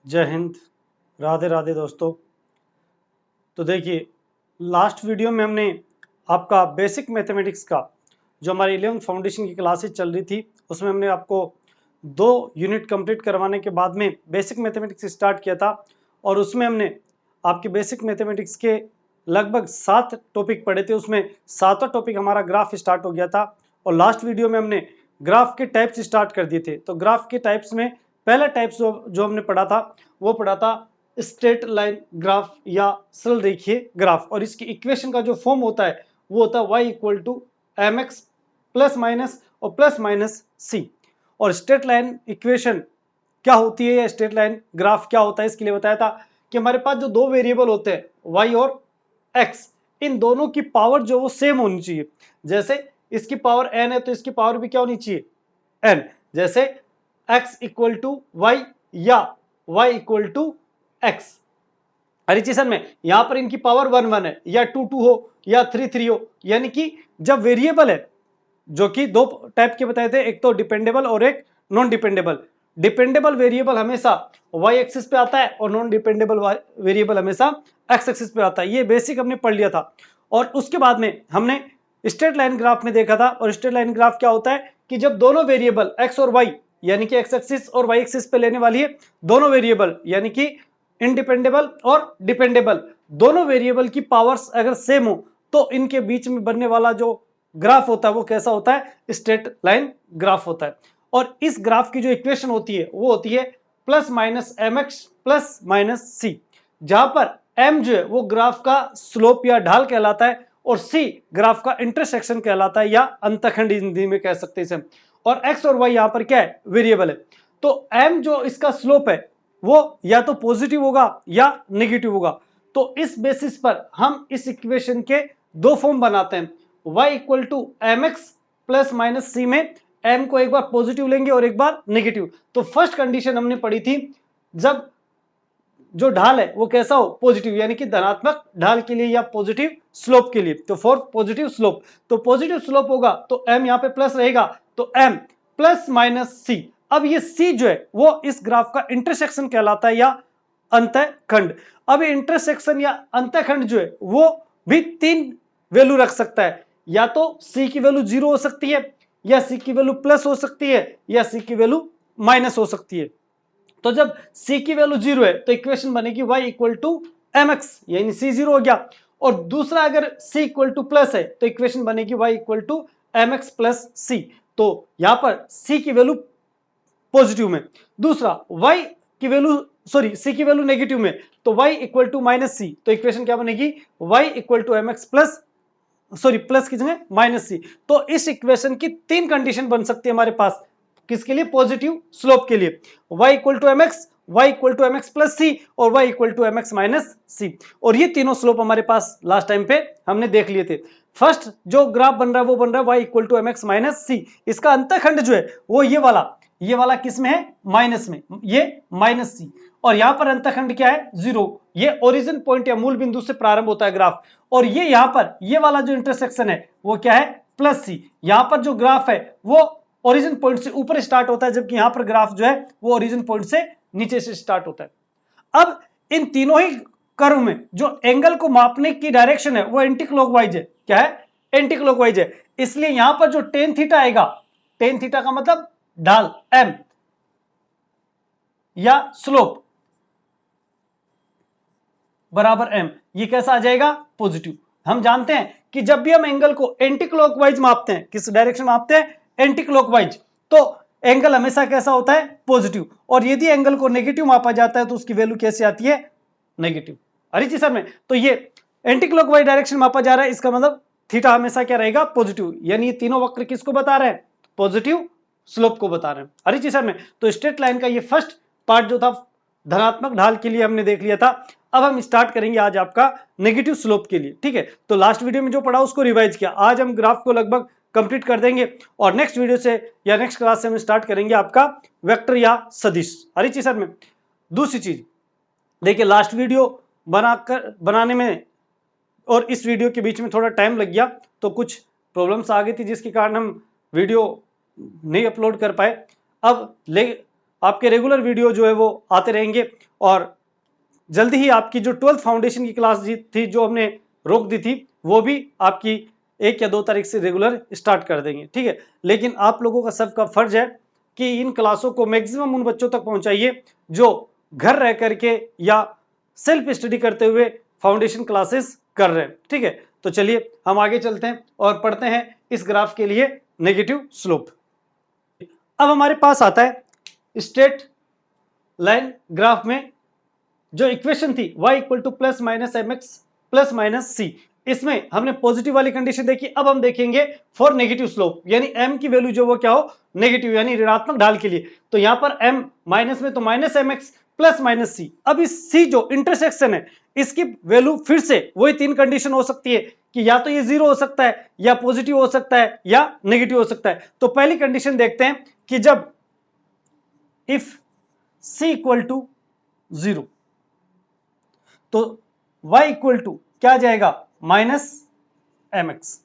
जय हिंद, राधे राधे दोस्तों। तो देखिए, लास्ट वीडियो में हमने आपका बेसिक मैथमेटिक्स का जो हमारी 11th फाउंडेशन की क्लासेस चल रही थी उसमें हमने आपको 2 यूनिट कंप्लीट करवाने के बाद में बेसिक मैथमेटिक्स स्टार्ट किया था और उसमें हमने आपके बेसिक मैथमेटिक्स के लगभग 7 टॉपिक पढ़े थे। उसमें 7वां टॉपिक हमारा ग्राफ स्टार्ट हो गया था और लास्ट वीडियो में हमने ग्राफ के टाइप्स स्टार्ट कर दिए थे। तो ग्राफ के टाइप्स में पहला टाइप्स जो हमने पढ़ा था वो पढ़ा था स्ट्रेट लाइन ग्राफ या सरल रेखीय ग्राफ, और इसकी इक्वेशन का जो फॉर्म होता है वो होता है y equal to M X plus minus और प्लस माइनस सी। और स्ट्रेट लाइन इक्वेशन क्या होती है या स्ट्रेट लाइन ग्राफ क्या होता है, इसके लिए बताया था कि हमारे पास जो दो वेरिएबल होते हैं y और x, इन दोनों की पावर जो वो सेम होनी चाहिए। जैसे इसकी पावर n है तो इसकी पावर भी क्या होनी चाहिए, n। जैसे x इक्वल टू वाई या y इक्वल टू x। हरिचेशन में यहां पर इनकी पावर 1 1 है या 2 2 हो या 3 3 हो, यानी कि जब वेरिएबल है जो कि दो टाइप के बताए थे, एक तो डिपेंडेबल और एक नॉन डिपेंडेबल। डिपेंडेबल वेरिएबल हमेशा y एक्सिस पे आता है और नॉन डिपेंडेबल वेरिएबल हमेशा x एक्सिस पे आता है। ये बेसिक हमने पढ़ लिया था। और उसके बाद में हमने स्ट्रेट लाइन ग्राफ में देखा था, और स्ट्रेट लाइन ग्राफ क्या होता है कि जब दोनों वेरिएबल x और y यानी कि x एक्सिस और y एक्सिस पे लेने वाली है दोनों वेरिएबल यानी कि इंडिपेंडेबल और डिपेंडेबल, दोनों वेरिएबल की पावर्स अगर सेम हो तो इनके बीच में बनने वाला जो ग्राफ होता है वो कैसा होता है, स्ट्रेट लाइन ग्राफ होता है। और इस ग्राफ की जो इक्वेशन होती है वो होती है plus minus M X plus minus C, जहां पर एम जो है वो ग्राफ का स्लोप या ढाल कहलाता है और सी ग्राफ का इंटरसेक्शन कहलाता है या अंतखंड हिंदी में कह सकते हैं इसे। और एक्स और वाई यहां पर क्या है, वेरिएबल है। तो एम जो इसका स्लोप है वो या तो पॉजिटिव होगा या नेगेटिव होगा। तो इस बेसिस पर हम इस इक्वेशन के दो फॉर्म बनाते हैं, y equal to M X plus minus C में m को एक बार पॉजिटिव लेंगे और एक बार नेगेटिव। तो फर्स्ट कंडीशन हमने पढ़ी थी जब जो ढाल है वो कैसा हो, पॉजिटिव, यानी कि धनात्मक ढाल के लिए या पॉजिटिव स्लोप के लिए। तो फॉर पॉजिटिव स्लोप, तो पॉजिटिव स्लोप होगा तो m यहां पे प्लस रहेगा, तो m प्लस माइनस सी। अब ये c जो है वो इस ग्राफ का इंटरसेक्शन कहलाता है या अंतःखंड। अब इंटरसेक्शन या अंतःखंड जो है वो भी 3 वैल्यू रख सकता है, या तो c की वैल्यू 0 हो सकती है, या c की वैल्यू प्लस हो सकती है, या c की वैल्यू माइनस हो सकती है। तो जब c की वैल्यू 0 है तो इक्वेशन बनेगी y equal to M X, यानी c 0 हो गया। और दूसरा अगर c इक्वल टू प्लस है तो इक्वेशन बनेगी y equal to M X plus C. तो यहां पर c की वैल्यू पॉजिटिव में, दूसरा y की वैल्यू c की वैल्यू नेगेटिव में, तो y equal to minus C. तो इक्वेशन क्या बनेगी, y equal to M X plus plus की जगह माइनस सी। तो इस इक्वेशन की 3 कंडीशन बन सकती है हमारे पास, किसके लिए, पॉजिटिव स्लोप के लिए, y equal to M X, y equal to M X plus C और y equal to M X minus C. और ये तीनों स्लोप हमारे पास लास्ट टाइम पे हमने देख लिए थे। फर्स्ट जो ग्राफ बन रहा है वो बन रहा है y equal to M X minus C. इसका अंतःखंड जो है वो ये वाला किस में है, माइनस में, ये माइनस सी। और यहां पर अंतःखंड क्या है, 0। ये ओरिजिन पॉइंट या मूल बिंदु से प्रारंभ होता है ग्राफ। और ये यहां पर ये वाला जो इंटरसेक्शन है वो क्या है, प्लस सी। यहां पर जो ग्राफ है वो ओरिजिन पॉइंट से ऊपर स्टार्ट होता है, जबकि यहां पर ग्राफ जो है वो ओरिजिन पॉइंट से नीचे से स्टार्ट होता है। अब इन तीनों ही कर्व में जो एंगल को मापने की डायरेक्शन है वो एंटी क्लॉकवाइज है। क्या है, एंटी क्लॉकवाइज है। इसलिए यहां पर जो टेन थीटा आएगा, टेन थीटा का मतलब ढाल m या स्लोप बराबर m, ये कैसा आ जाएगा, पॉजिटिव। हम जानते हैं कि जब भी हम एंगल को एंटी क्लॉकवाइज मापते हैं, किस डायरेक्शन मापते हैं, एंटी क्लॉकवाइज, तो एंगल हमेशा कैसा होता है, पॉजिटिव। और यदि एंगल को नेगेटिव मापा जाता है तो उसकी वैल्यू कैसे आती है, नेगेटिव। अरे जी सर में, तो ये एंटी क्लॉकवाइज डायरेक्शन मापा जा रहा है, इसका मतलब थीटा हमेशा क्या रहेगा, पॉजिटिव। यानी ये तीनों वक्र किसको बता रहे हैं, पॉजिटिव स्लोप को बता रहे हैं। अरे जी सर में, तो स्ट्रेट लाइन का ये फर्स्ट पार्ट जो था धनात्मक ढाल के लिए हमने देख लिया था। अब हम स्टार्ट करेंगे आज आपका नेगेटिव स्लोप के लिए, ठीक है। तो लास्ट वीडियो में जो पढ़ा उसको रिवाइज किया, आज हम ग्राफ को लगभग कंप्लीट कर देंगे और नेक्स्ट वीडियो से या नेक्स्ट क्लास से हम स्टार्ट करेंगे आपका वेक्टर या सदिश। अरे जी सर में, दूसरी चीज देखिए, लास्ट वीडियो बनाने में और इस वीडियो के बीच में थोड़ा टाइम लग गया, तो कुछ प्रॉब्लम्स आ गई थी जिसके कारण हम वीडियो नहीं अपलोड कर पाए। अब आपके रेगुलर वीडियो जो है वो आते रहेंगे और जल्दी ही आपकी जो 12th फाउंडेशन की क्लास थी जो हमने रोक दी थी वो भी आपकी 1 या 2 तारीख से रेगुलर स्टार्ट कर देंगे, ठीक है। लेकिन आप लोगों का सबका फर्ज है कि इन क्लासों को मैक्सिमम उन बच्चों तक पहुंचाइए जो घर रह करके या सेल्फ स्टडी करते हुए फाउंडेशन क्लासेस कर रहे हैं, ठीक है। तो चलिए हम आगे चलते हैं और पढ़ते हैं इस ग्राफ के लिए नेगेटिव स्लोप। अब हमारे पास आता है स्ट्रेट लाइन ग्राफ में जो इक्वेशन थी y equal to plus minus M X plus minus C, इसमें हमने पॉजिटिव वाली कंडीशन देखी। अब हम देखेंगे फॉर नेगेटिव स्लोप, यानी m की वैल्यू जो वो क्या हो, नेगेटिव यानी ऋणात्मक ढाल के लिए। तो यहां पर m माइनस में तो minus M X plus minus C. अब इस c जो इंटरसेक्शन है इसकी वैल्यू फिर से वही 3 कंडीशन हो सकती है कि या तो ये 0 हो सकता है या पॉजिटिव हो सकता है या नेगेटिव हो सकता है। तो पहली कंडीशन देखते हैं कि जब इफ c इक्वल टू 0 तो y इक्वल टू क्या आ जाएगा, माइनस एम एक्स।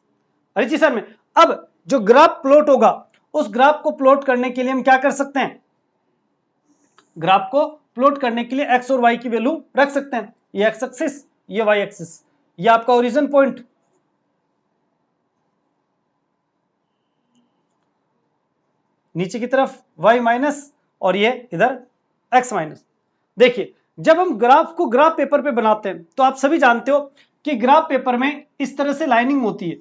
अरे जी सर में अब जो ग्राफ प्लॉट होगा उस ग्राफ को प्लॉट करने के लिए हम क्या कर सकते हैं, ग्राफ को प्लॉट करने के लिए x और y की वैल्यू रख सकते हैं। ये x एक्सिस, ये y एक्सिस, ये आपका ओरिजिन पॉइंट, नीचे की तरफ y माइनस और ये इधर x माइनस। देखिए जब हम ग्राफ को ग्राफ पेपर पे बनाते हैं तो आप सभी जानते हो कि ग्राफ पेपर में इस तरह से लाइनिंग होती है,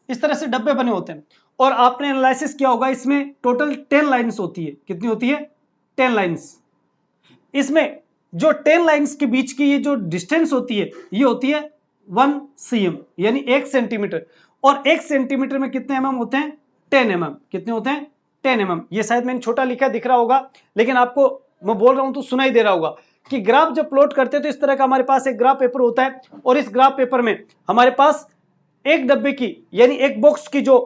इस तरह से डब्बे बने होते हैं। और आपने एनालिसिस किया होगा इसमें टोटल 10 लाइंस होती है। कितनी होती है, 10 लाइंस। इसमें जो 10 लाइंस के बीच की ये जो डिस्टेंस होती है ये होती है 1 cm यानी 1 सेंटीमीटर। और 1 सेंटीमीटर में कितने mm होते हैं, 10 mm। कितने होते हैं, 10 mm। ये शायद मैंने छोटा लिखा दिख रहा होगा लेकिन आपको मैं बोल रहा हूं तो सुनाई दे रहा होगा कि ग्राफ जब प्लॉट करते हैं तो इस तरह का हमारे पास एक ग्राफ पेपर होता है और इस ग्राफ पेपर में हमारे पास एक डब्बे की यानी एक बॉक्स की जो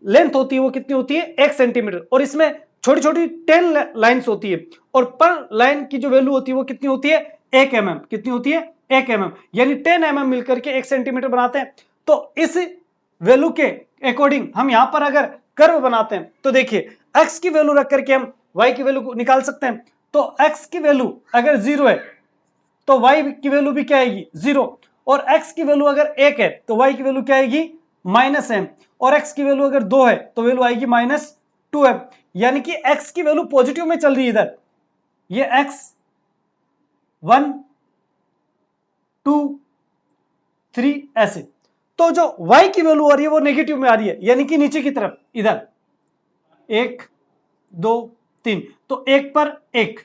लेंथ होती है वो कितनी होती है, 1 सेंटीमीटर। और इसमें छोटी छोटी 10 लाइंस होती है और पर लाइन की जो वैल्यू होती है वो कितनी होती है, 1 mm। कितनी होती है, 1 mm यानी 10 mm मिलकर के 1 सेंटीमीटर बनाते हैं। तो इस वैल्यू के अकॉर्डिंग हम यहां पर अगर कर्व बनाते हैं तो देखिए x की वैल्यू रख करके हम y की वैल्यू निकाल सकते हैं। तो x की वैल्यू अगर 0 है तो y की वैल्यू भी क्या आएगी, 0। और x की वैल्यू अगर 1 है तो y की वैल्यू क्या आएगी, माइनस m। और x की वैल्यू अगर 2 है तो वैल्यू आएगी माइनस 2m। यानी कि x की वैल्यू पॉजिटिव में चल रही है इधर, ये x 1 2 3 ऐसे। तो जो y की वैल्यू आ रही है वो नेगेटिव में आ रही है यानी कि नीचे की तरफ इधर 1 2 3। तो 1 पर 1,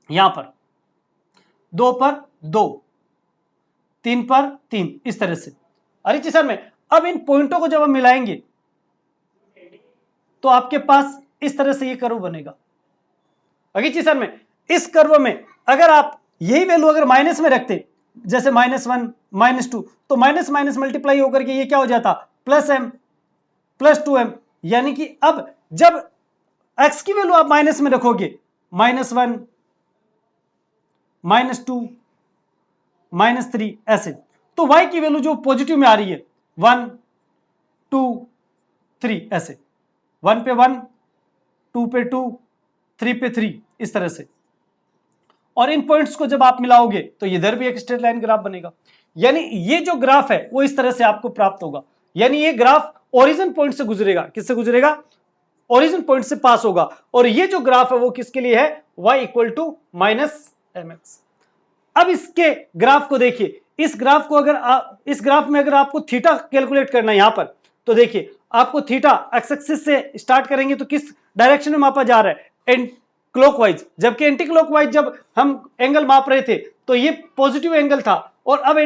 यहां पर 2 पर 2, 3 पर 3, इस तरह से। अरे जी सर में अब इन पॉइंटों को जब हम मिलाएंगे तो आपके पास इस तरह से ये कर्व बनेगा। अगे जी सर में इस कर्व में अगर आप यही वैल्यू अगर माइनस में रखते जैसे -1 -2 तो माइनस माइनस मल्टीप्लाई होकर के ये क्या हो जाता, प्लस m प्लस 2m। यानी कि अब जब x की वैल्यू आप माइनस में रखोगे, -1 -2 -3 ऐसे, तो y की वैल्यू जो पॉजिटिव में आ रही है 1 2 3 ऐसे, 1 पे 1 2 पे 2 3 पे 3 इस तरह से। और इन पॉइंट्स को जब आप मिलाओगे तो इधर भी एक स्ट्रेट लाइन ग्राफ बनेगा। यानी ये जो ग्राफ है वो इस तरह से आपको प्राप्त होगा। यानी ये ग्राफ ओरिजिन पॉइंट से गुजरेगा, किससे गुजरेगा, ओरिजिन पॉइंट से पास होगा। और ये जो ग्राफ है वो किसके लिए है, y equal to minus M X. अब इसके ग्राफ को देखिए, इस ग्राफ को अगर इस ग्राफ में अगर आपको थीटा कैलकुलेट करना है यहां पर तो देखिए आपको थीटा एक्स एक्सिस से स्टार्ट करेंगे तो किस डायरेक्शन में मापा जा रहा है, क्लॉकवाइज। जबकि एंटी क्लॉकवाइज जब हम एंगल माप रहे थे तो ये पॉजिटिव एंगल था और अब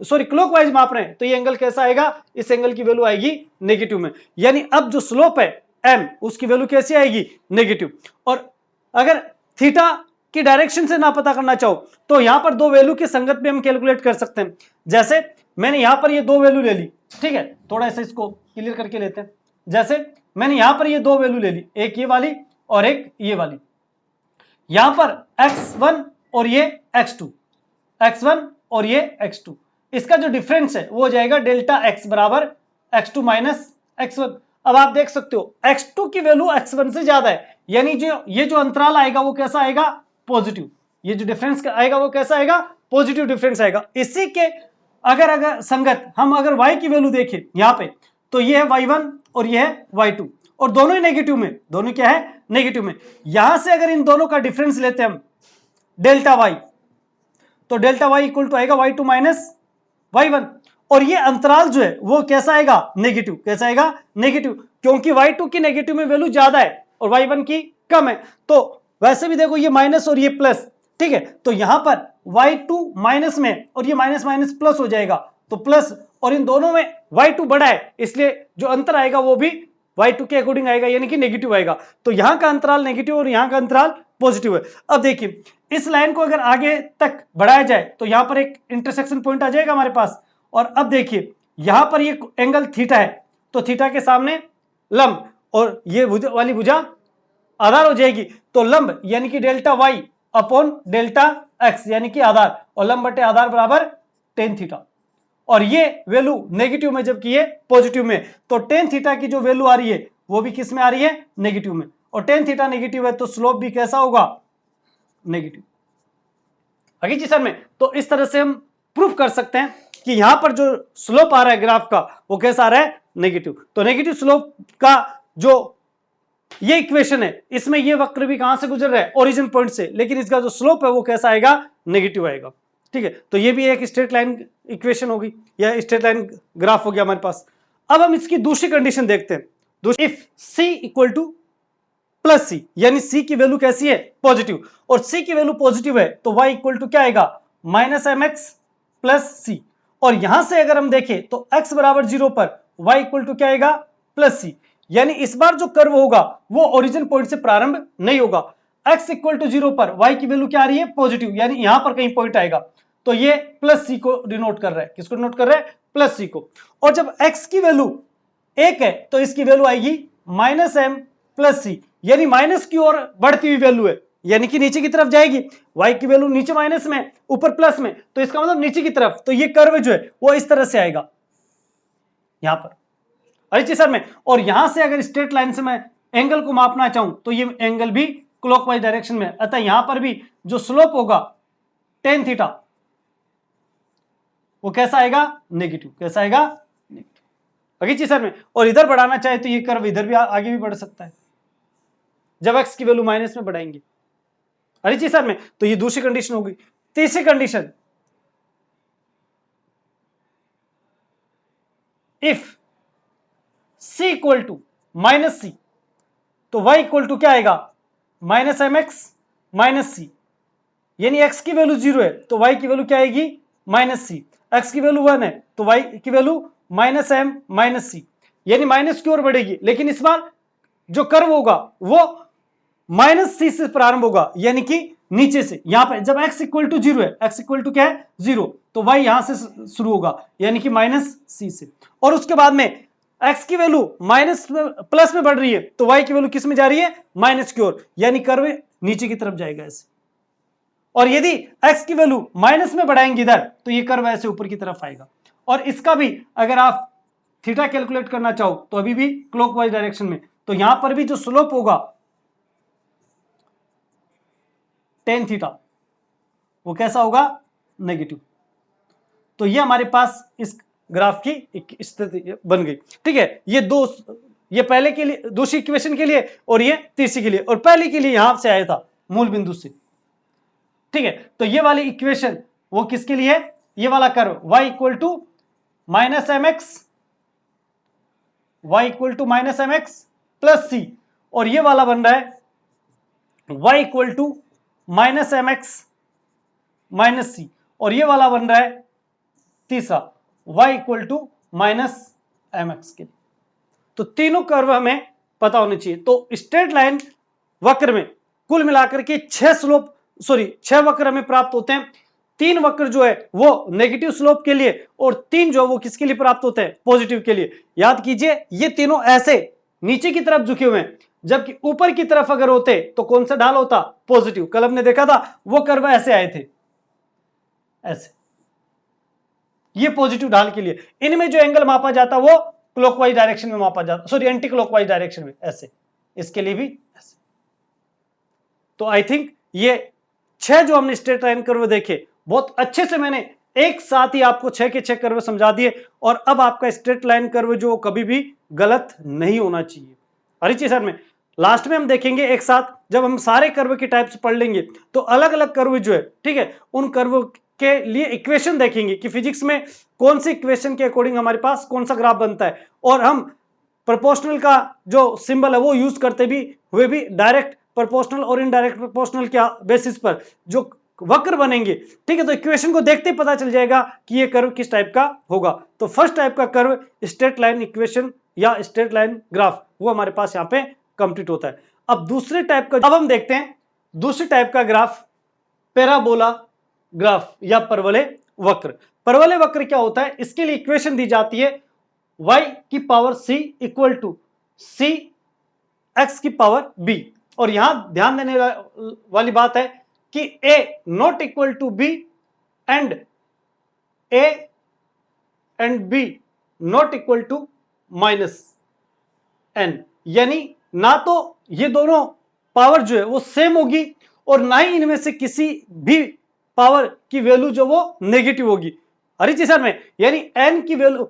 क्लॉकवाइज माप रहे हैं तो ये एंगल कैसा आएगा, इस एंगल की वैल्यू आएगी नेगेटिव में। यानी अब जो स्लोप है m उसकी वैल्यू कैसी आएगी, नेगेटिव। और अगर थीटा की डायरेक्शन से ना पता करना चाहो तो यहां पर दो वैल्यू के संगत में हम कैलकुलेट कर सकते हैं। जैसे मैंने यहां पर ये दो वैल्यू ले ली, ठीक है, थोड़ा सा इसको क्लियर करके लेते हैं। जैसे मैंने यहां पर ये दो वैल्यू ले ली, एक ये वाली और एक ये वाली। यहां पर x1 और ये x2, x1 और ये x2, इसका जो डिफरेंस है वो हो जाएगा डेल्टा x बराबर x2 माइनस x1। अब आप देख सकते हो x2 की वैल्यू x1 से ज्यादा है, यानी जो ये जो अंतराल आएगा वो कैसा आएगा, पॉजिटिव। ये जो डिफरेंस आएगा वो कैसा आएगा, पॉजिटिव डिफरेंस आएगा। इसी के अगर संगत हम अगर y की वैल्यू देखें यहां पे, तो ये है y1 और ये है y2, और दोनों ही नेगेटिव में, दोनों क्या है, नेगेटिव में। यहां से अगर इन दोनों का डिफरेंस लेते हैं हम डेल्टा y, तो डेल्टा y इक्वल टू आएगा y2 माइनस y1, और ये अंतराल जो है वो कैसा आएगा, नेगेटिव। कैसा आएगा, नेगेटिव, क्योंकि y2 की नेगेटिव में वैल्यू ज्यादा है और y1 की कम है। तो वैसे भी देखो ये माइनस और ये प्लस, ठीक है, तो यहां पर y2 माइनस में और ये माइनस माइनस प्लस हो जाएगा, तो प्लस, और इन दोनों में y2 बड़ा है, इसलिए जो अंतर आएगा वो भी y2 के अकॉर्डिंग आएगा, यानी कि नेगेटिव आएगा। तो यहां का अंतराल नेगेटिव और यहां का अंतराल पॉजिटिव है। अब देखिए इस लाइन को अगर आगे तक बढ़ाया जाए तो यहां पर एक इंटरसेक्शन पॉइंट आ जाएगा हमारे पास, और अब देखिए यहां पर ये एंगल थीटा है, तो थीटा के सामने लंब, और ये वाली भुजा आधार हो जाएगी, तो लंब यानी कि delta Y upon delta X यानी कि आधार, और लंब बटे आधार बराबर टेन थीटा, और ये वैल्यू नेगेटिव में जबकि ये पॉजिटिव में, तो टेन थीटा की जो वैल्यू आ रही है वो भी किस में आ रही है, नेगेटिव में, और टेन थीटा नेगेटिव है तो स्लोप भी कैसा होगा, नेगेटिव। आगे जी सर में, तो इस तरह से हम प्रूफ कर सकते हैं कि यहां पर जो स्लोप आ रहा है ग्राफ का वो कैसा आ रहा है, नेगेटिव। तो नेगेटिव स्लोप का जो ये इक्वेशन है, इसमें ये वक्र भी कहां से गुजर रहा है, ओरिजिन पॉइंट से, लेकिन इसका जो स्लोप है वो कैसा आएगा, नेगेटिव आएगा। ठीक है, तो ये भी एक स्ट्रेट लाइन इक्वेशन होगी या स्ट्रेट लाइन ग्राफ हो गया हमारे पास। अब हम इसकी दूसरी कंडीशन देखते हैं, if C equal to plus C, यानी सी की वैल्यू कैसी है, पॉजिटिव, और सी की वैल्यू पॉजिटिव है तो y इक्वल टू क्या आएगा, minus M X plus C, और यहां से अगर हम देखें तो x बराबर 0 पर y इक्वल टू क्या आएगा, प्लस सी, यानी इस बार जो कर्व होगा वो ओरिजिन पॉइंट से प्रारंभ नहीं होगा। x इक्वल टू 0 पर y की वैल्यू क्या आ रही है, पॉजिटिव, यानी यहां पर कहीं पॉइंट आएगा, तो ये प्लस सी को डिनोट कर रहा है, किसको डिनोट कर रहा है, प्लस सी को। और जब x की वैल्यू 1 है तो इसकी वैल्यू आएगी माइनस एम प्लस सी, यानी माइनस की ओर बढ़ती हुई वैल्यू है, यानी कि नीचे की तरफ जाएगी। y की वैल्यू नीचे माइनस में, ऊपर प्लस में, तो इसका मतलब नीचे की तरफ, तो ये कर्व जो है वो इस तरह से आएगा यहां पर, अरे सर में। और यहां से अगर स्ट्रेट लाइन से मैं एंगल को मापना चाहूं तो ये एंगल भी क्लॉकवाइज डायरेक्शन में, अतः यहां पर भी जो स्लोप होगा टेन थीटा वो कैसा आएगा, नेगेटिव। कैसा आएगा, नेगेटिव। आगे सर में, और इधर बढ़ाना चाहे तो ये कर्व इधर भी आगे भी बढ़ सकता है जब x की वैल्यू माइनस में बढ़ाएंगे। अरे जी सर में, तो ये दूसरी कंडीशन होगी। तीसरी condition, if c equal to minus C, तो y इक्वल टू क्या आएगा, minus M X minus C, यानी x की वैल्यू 0 है तो y की वैल्यू क्या आएगी, माइनस सी, x की वैल्यू 1 है तो y की value minus M minus C, यानी माइनस की ओर बढ़ेगी, लेकिन इस बार जो कर्व होगा वो माइनस सी से प्रारंभ होगा, यानी कि नीचे से। यहां पे जब x इक्वल टू 0 है, x इक्वल टू क्या है, 0, तो y यहां से शुरू होगा, यानी कि माइनस सी से, और उसके बाद में x की वैल्यू माइनस प्लस में बढ़ रही है तो y की वैल्यू किस में जा रही है, माइनस की ओर, यानी कर्व नीचे की तरफ जाएगा ऐसे। और यदि x की वैल्यू माइनस में बढ़ाएंगे इधर तो ये कर्व ऐसे ऊपर की तरफ आएगा। और इसका भी अगर आप थीटा कैलकुलेट करना चाहो तो अभी भी क्लॉकवाइज डायरेक्शन में, तो यहां पर भी जो स्लोप होगा टेन थीटा वो कैसा होगा, नेगेटिव। तो ये हमारे पास इस ग्राफ की एक स्थिति बन गई। ठीक है, ये पहले के लिए दूसरी इक्वेशन के लिए और ये तीसरी के लिए, और पहले के लिए यहां से आया था मूल बिंदु से। ठीक है, तो ये वाली इक्वेशन वो किसके लिए है, ये वाला curve y equal to minus M X, y equal to minus M X plus C, और ये वाला बन रहा है y equal to minus M X minus C, और ये वाला बन रहा है तीसरा y equal to minus M X के लिए। तो तीनों कर्व हमें पता होने चाहिए। तो स्ट्रेट लाइन वक्र में कुल मिलाकर के 6 वक्र हमें प्राप्त होते हैं। 3 वक्र जो है वो नेगेटिव स्लोप के लिए, और 3 जो वो किसके लिए प्राप्त होते हैं, पॉजिटिव के लिए। याद कीजिए ये तीनों ऐसे नीचे की तरफ झुके हुए हैं, जबकि ऊपर की तरफ अगर होते तो कौन सा ढाल होता, पॉजिटिव। कल हमने देखा था वो कर्व ऐसे आए थे, ऐसे, ये पॉजिटिव ढाल के लिए। इनमें जो एंगल मापा जाता वो क्लॉकवाइज डायरेक्शन में मापा जाता, सॉरी एंटी क्लॉकवाइज डायरेक्शन में, ऐसे, इसके लिए भी ऐसे। तो आई थिंक ये 6 जो हमने स्ट्रेट लाइन कर्व देखे, बहुत अच्छे से मैंने एक साथ ही आपको 6 के 6 कर्व समझा दिए, और अब आपका स्ट्रेट लाइन कर्व जो कभी भी गलत नहीं होना चाहिए। अरे सर में लास्ट में हम देखेंगे एक साथ, जब हम सारे कर्व के टाइप्स पढ़ लेंगे तो अलग अलग कर्व जो है, ठीक है, उन कर्व के लिए इक्वेशन देखेंगे कि फिजिक्स में कौन सी इक्वेशन के अकॉर्डिंग हमारे पास कौन सा ग्राफ बनता है, और हम प्रोपोर्शनल का जो सिंबल है वो यूज करते भी हुए भी डायरेक्ट प्रोपोर्शनल और इनडायरेक्ट प्रोपोर्शनल के बेसिस पर जो वक्र बनेंगे, ठीक है, तो इक्वेशन को देखते ही पता चल जाएगा कि ये कर्व किस टाइप का होगा। तो फर्स्ट टाइप का कर्व स्ट्रेट लाइन इक्वेशन या स्ट्रेट लाइन ग्राफ, वो हमारे पास यहाँ पे कंप्लीट होता है। अब दूसरे टाइप का, अब हम देखते हैं दूसरे टाइप का ग्राफ, पैराबोला ग्राफ या परवलय वक्र। परवलय वक्र क्या होता है, इसके लिए इक्वेशन दी जाती है y की power c equal to C X की पावर b, और यहां ध्यान देने वाली बात है कि a not equal to b and a and b not equal to minus n, यानी ना तो ये दोनों पावर जो है वो सेम होगी और ना ही इनमें से किसी भी पावर की वैल्यू जो वो नेगेटिव होगी। अरे जी सर में, यानी n की वैल्यू,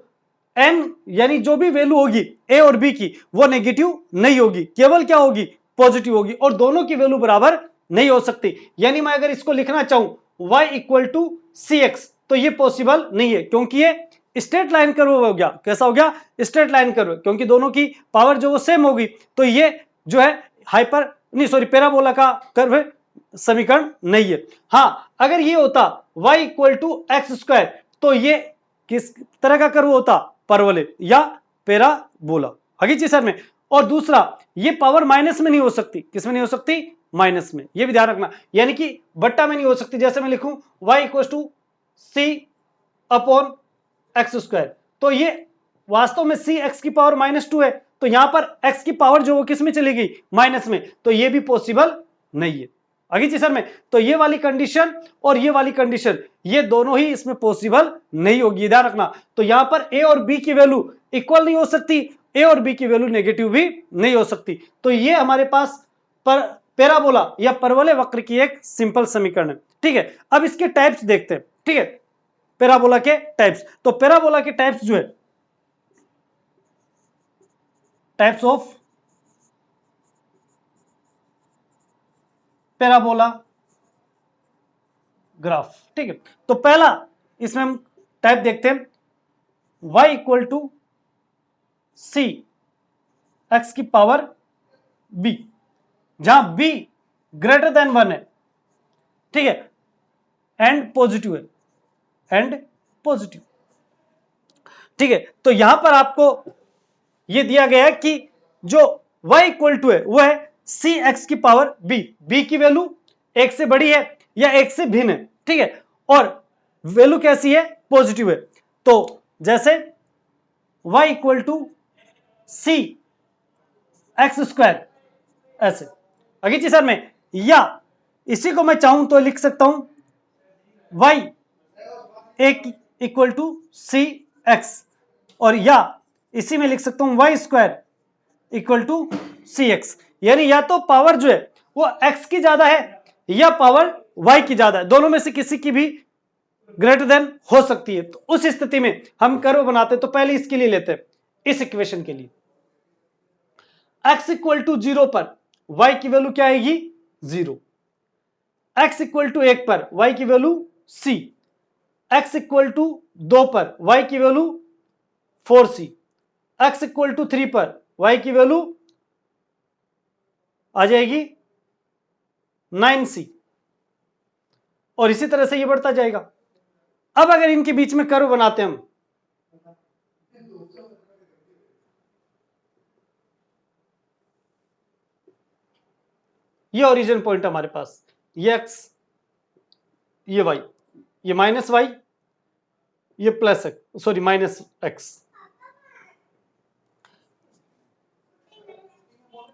n यानी जो भी वैल्यू होगी a और b की वो नेगेटिव नहीं होगी, केवल क्या होगी, पॉजिटिव होगी, और दोनों की वैल्यू बराबर नहीं हो सकती। यानी मैं अगर इसको लिखना चाहूं y equal to C X, तो ये पॉसिबल नहीं है, क्योंकि ये स्ट्रेट लाइन कर्व हो गया। कैसा हो गया, स्ट्रेट लाइन कर्व, क्योंकि दोनों की पावर जो वो सेम होगी, तो ये जो है हाइपर नहीं सॉरी पैराबोला का कर्व समीकरण नहीं है। हाँ, अगर ये होता y equal to X square, तो ये किस तरह का कर्व होता, परवलय या पैराबोला। आगे चीज सर में, और दूसरा ये पावर माइनस में नहीं हो सकती, किसमें नहीं हो सकती, माइनस में, ये भी ध्यान रखना, यानी कि बट्टा में नहीं हो सकती। जैसे मैं लिखूं y equal to C upon X square, तो ये वास्तव में सी एक्स की पावर -2 है, तो यहां पर x की पावर जो वो किस में चली गई, माइनस में, तो ये भी पॉसिबल नहीं है। आगे जी सर में, तो ये वाली कंडीशन और ये वाली कंडीशन, ये दोनों ही इसमें पॉसिबल नहीं होगी, ध्यान रखना। तो यहां पर a और b की वैल्यू इक्वल नहीं हो सकती, a और b की वैल्यू नेगेटिव भी नहीं हो सकती। तो ये हमारे पास पैराबोला या परवलय वक्र की एक सिंपल समीकरण है, ठीक है। अब इसके टाइप्स देखते हैं, ठीक है, पैराबोला के टाइप्स। तो पैराबोला के टाइप्स जो है, टाइप्स ऑफ पैराबोला ग्राफ, ठीक है। तो पहला इसमें हम टाइप देखते हैं y equal to C X की पावर b, जहां b ग्रेटर देन 1 है, ठीक है, एंड पॉजिटिव है, एंड पॉजिटिव, ठीक है। तो यहां पर आपको यह दिया गया है कि जो y इक्वल टू है वो है सी एक्स की पावर b, b की वैल्यू 1 से बड़ी है या 1 से भिन्न है, ठीक है, और वैल्यू कैसी है, पॉजिटिव है। तो जैसे y equal to C X square, ऐसे। अगे जी सर में, या इसी को मैं चाहूं तो लिख सकता हूं y equal to C X, और या इसी में लिख सकता हूं y square equal to C X, यानी या तो पावर जो है वो x की ज्यादा है या पावर y की ज्यादा है, दोनों में से किसी की भी ग्रेटर देन हो सकती है। तो उस स्थिति में हम कर्व बनाते हैं, तो पहले इसके लिए लेते हैं, इस इक्वेशन के लिए x इक्वल टू 0 पर y की वैल्यू क्या आएगी, 0, x इक्वल टू 1 पर y की value c, x equal to 2 पर y की value 4c, x equal to 3 पर y की वैल्यू आ जाएगी 9c, और इसी तरह से ये बढ़ता जाएगा। अब अगर इनके बीच में कर्व बनाते हैं हम, ये ओरिजिन पॉइंट हमारे पास, ये x, ये y, ये माइनस y, ये plus x, sorry minus x।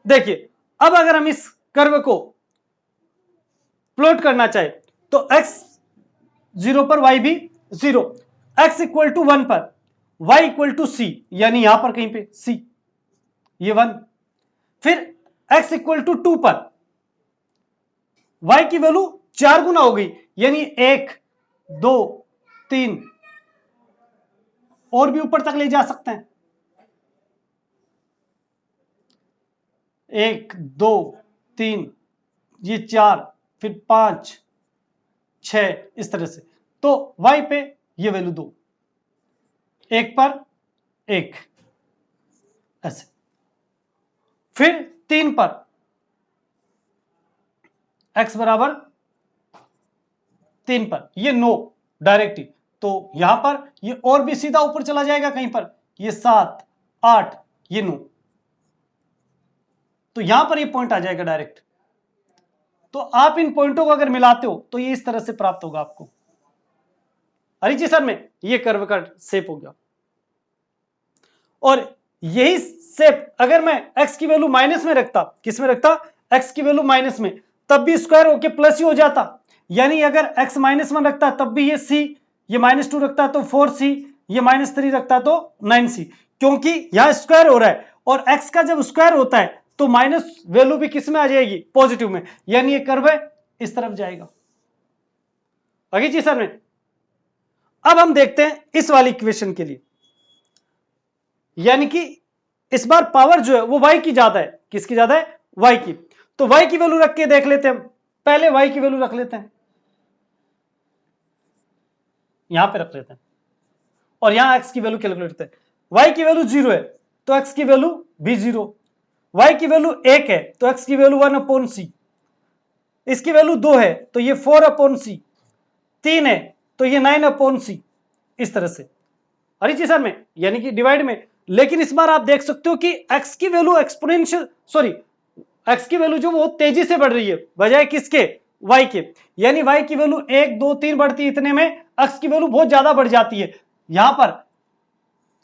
देखिए, अब अगर हम इस कर्व को प्लॉट करना चाहे तो x 0 पर y भी 0, x इक्वल टू 1 पर y इक्वल टू सी, यानी यहां पर कहीं पे c, ये 1। फिर x इक्वल टू 2 पर y की वैल्यू 4 गुना हो गई, यानी 1 2 3, और भी ऊपर तक ले जा सकते हैं, 1 2 3, ये 4, फिर 5 6, इस तरह से। तो y पे ये वैल्यू 2, 1 पर 1, ऐसे। फिर 3 पर x बराबर 3 पर ये 9 डायरेक्ट ही, तो यहां पर ये और भी सीधा ऊपर चला जाएगा कहीं पर, ये 7 8, ये 9, तो यहां पर ये पॉइंट आ जाएगा डायरेक्ट। तो आप इन पॉइंटों को अगर मिलाते हो तो ये इस तरह से प्राप्त होगा आपको। अरे जी सर, में ये कर्व का शेप हो गया। और यही शेप अगर मैं x की वैल्यू माइनस में रखता, किस में रखता, x की वैल्यू माइनस में, तब भी स्क्वायर होके प्लस ही हो जाता। यानी अगर x -1 रखता तब भी ये c, ये -2 रखता तो 4c, ये -3 रखता तो 9c, क्योंकि यहां स्क्वायर हो रहा है और x का जब स्क्वायर होता है तो माइनस वैल्यू भी किस में आ जाएगी, पॉजिटिव में, यानी ये कर्व है इस तरफ जाएगा। आगे जी सर में। अब हम देखते हैं इस वाली इक्वेशन के लिए, यानी कि इस बार पावर जो है वो y की ज्यादा है, किसकी ज्यादा है, y की। तो y की वैल्यू रख के देख लेते हैं, पहले y की वैल्यू रख लेते हैं, यहां पे रख लेते हैं, और यहां x की वैल्यू कैलकुलेट करते हैं। y की वैल्यू 0 है तो x की वैल्यू भी 0, y की वैल्यू 1 है तो x की वैल्यू 1/c, इसकी वैल्यू 2 है तो ये 4/c, 3 है तो ये 9/c, इस तरह से। अरे जी सर में, यानी कि डिवाइड में। लेकिन इस बार आप देख सकते हो कि x की वैल्यू एक्सपोनेंशियल, सॉरी, x की वैल्यू जो वो तेजी से बढ़ रही है बजाय किसके, y के। यानी y की वैल्यू 1 2 3 बढ़ती है, इतने में x की वैल्यू बहुत ज्यादा बढ़ जाती है यहां पर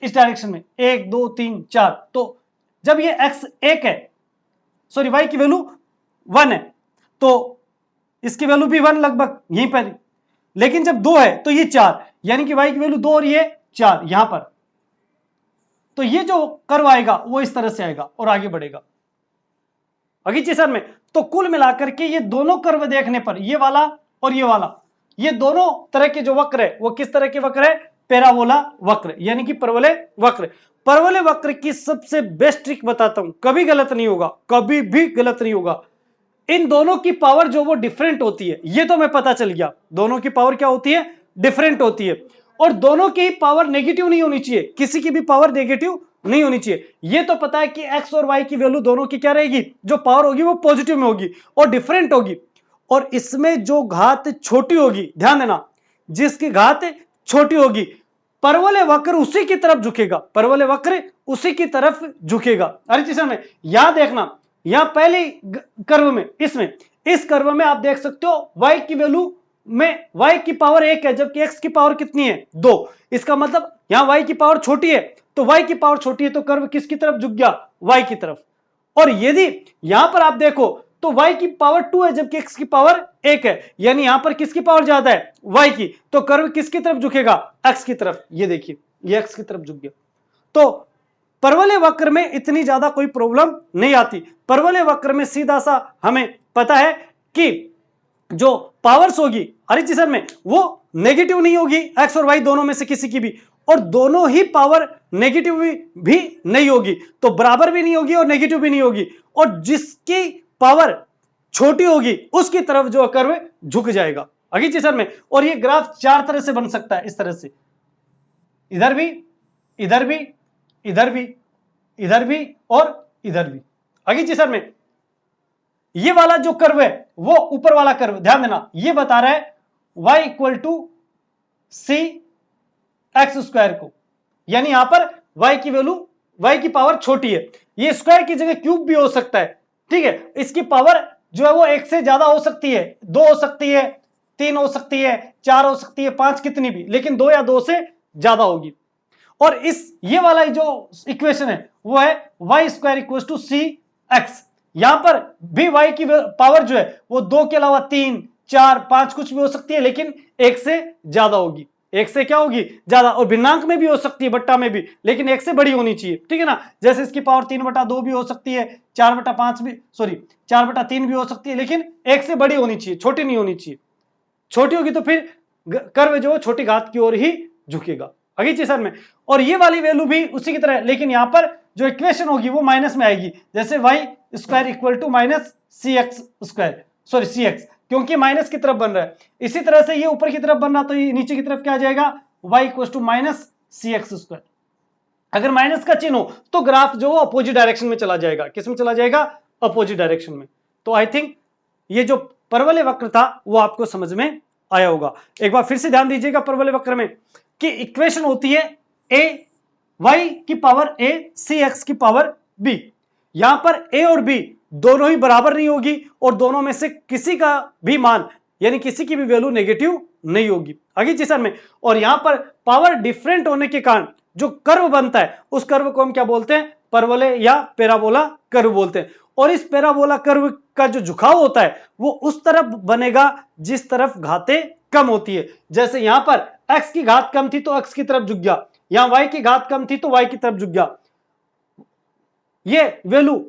इस डायरेक्शन में, 1 2 3 4। तो जब ये x 1 है, सॉरी y की वैल्यू 1 है तो इसकी वैल्यू भी 1 लगभग यहीं पर, लेकिन जब 2 है तो ये 4, यानी कि y की वैल्यू 2 और ये 4 यहां पर। तो ये जो कर्व आएगा वो इस तरह से आएगा और आगे बढ़ेगा। आगे जी सर में। तो कुल मिलाकर के ये दोनों कर्व देखने पर, ये वाला और ये वाला, ये दोनों तरह के जो वक्र है वो किस तरह के वक्र है, पैराबोला वक्र, यानी कि परवलय वक्र। परवलय वक्र की सबसे बेस्ट ट्रिक बताता हूं, कभी गलत नहीं होगा, कभी भी गलत नहीं होगा। इन दोनों की पावर जो वो डिफरेंट होती है, ये तो मैं पता चल गया, दोनों की पावर क्या होती है, डिफरेंट होती है। और दोनों की पावर नेगेटिव नहीं होनी चाहिए, किसी की भी पावर नेगेटिव नहीं होनी चाहिए। ये तो पता है कि x और y की वैल्यू दोनों की क्या रहेगी, जो पावर होगी वो पॉजिटिव में होगी और डिफरेंट होगी। और इसमें जो घात छोटी होगी, ध्यान देना, जिसकी घात छोटी होगी, परवलय वक्र उसी की तरफ झुकेगा, परवलय वक्र उसी की तरफ झुकेगा। अरे जी में यहां देखना, यहां पहले कर्व में, इसमें इस कर्व में आप देख सकते हो y की वैल्यू में y की पावर 1 है जबकि x की पावर कितनी है, 2। इसका मतलब यहां y की पावर छोटी है, तो y की पावर छोटी है तो कर्व किसकी तरफ झुक गया, y की तरफ। और यदि यहां पर आप देखो तो y की पावर 2 है जबकि x की पावर 1 है, यानी यहां पर किसकी पावर ज्यादा है, y की, तो कर्व किसकी तरफ झुकेगा, x की तरफ। ये देखिए ये x की तरफ झुक गया। तो परवलय वक्र में इतनी ज्यादा कोई प्रॉब्लम नहीं आती। परवलय वक्र में सीधा सा हमें पता है कि जो पावर्स होगी हर चीज में वो नेगेटिव नहीं होगी, एक्स और वाई दोनों में से किसी की भी, और दोनों ही पावर नेगेटिव भी नहीं होगी, तो बराबर भी नहीं होगी और नेगेटिव भी नहीं होगी। और जिसकी पावर छोटी होगी उसकी तरफ जो कर्व झुक जाएगा अगली चीज में। और ये ग्राफ चार तरह से बन सकता है, इस तरह से, इधर भी, इधर भी, इधर भी, इधर भी और इधर भी। अगली चीज में ये वाला जो कर्व है वो ऊपर वाला कर्व, ध्यान देना, ये बता रहा है y equal to C X square को, यानी यहां पर y की वैल्यू, y की पावर छोटी है, ये स्क्वायर की जगह क्यूब भी हो सकता है, ठीक है। इसकी पावर जो है वो एक से ज्यादा हो सकती है, 2 हो सकती है, 3 हो सकती है, 4 हो सकती है, 5, कितनी भी, लेकिन 2 या 2 से ज्यादा होगी। और इस ये वाला जो इक्वेशन है वो है y square equal to C X, यहां पर भी y की पावर जो है वो 2 के अलावा 3, 4, 5 कुछ भी हो सकती है, लेकिन 1 से ज्यादा होगी। एक से क्या होगी ज्यादा, और भिन्नांक में भी हो सकती है, बट्टा में भी, लेकिन एक से बड़ी होनी चाहिए, ठीक है ना। जैसे इसकी पावर 3/2 भी हो सकती है, 4/5 भी, सॉरी 4/3 भी हो सकती है, लेकिन एक से बड़ी होनी चाहिए, छोटी नहीं होनी चाहिए। छोटी होगी तो फिर कर्व जो छोटी घात की ओर ही झुकेगा। आगे चीज सर में, और ये वाली वैल्यू भी उसी की तरह, लेकिन यहां पर जो इक्वेशन होगी वो माइनस में आएगी, जैसे Y square equal to minus C X square, sorry C X, क्योंकि माइनस की तरफ बन रहा है। इसी तरह से ये ऊपर की तरफ बन रहा तो ये नीचे की तरफ क्या आ जाएगा, Y equal to minus C X square. अगर माइनस का चिन्ह हो तो ग्राफ जो अपोजिट डायरेक्शन में चला जाएगा, किस में चला जाएगा, अपोजिट डायरेक्शन में। तो आई थिंक ये जो परवलय वक्र था वो आपको समझ में आया होगा। एक बार फिर से ध्यान दीजिएगा परवलय वक्र में कि इक्वेशन होती है ए वाई की पावर ए सी एक्स की पावर बी। यहां पर ए और बी दोनों ही बराबर नहीं होगी और दोनों में से किसी का भी मान यानी किसी की भी वैल्यू नेगेटिव नहीं होगी। आगे जी सर में, और यहां पर पावर डिफरेंट होने के कारण जो कर्व बनता है उस कर्व को हम क्या बोलते हैं, परवलय या पैराबोला कर्व बोलते हैं। और इस पैराबोला कर्व का जो झुकाव होता है वो उस तरफ बनेगा जिस तरफ घातें कम होती है। जैसे यहां पर x की घात कम थी तो x की तरफ झुक गया, यहां y की घात कम थी तो y की तरफ झुक गया। ये वैल्यू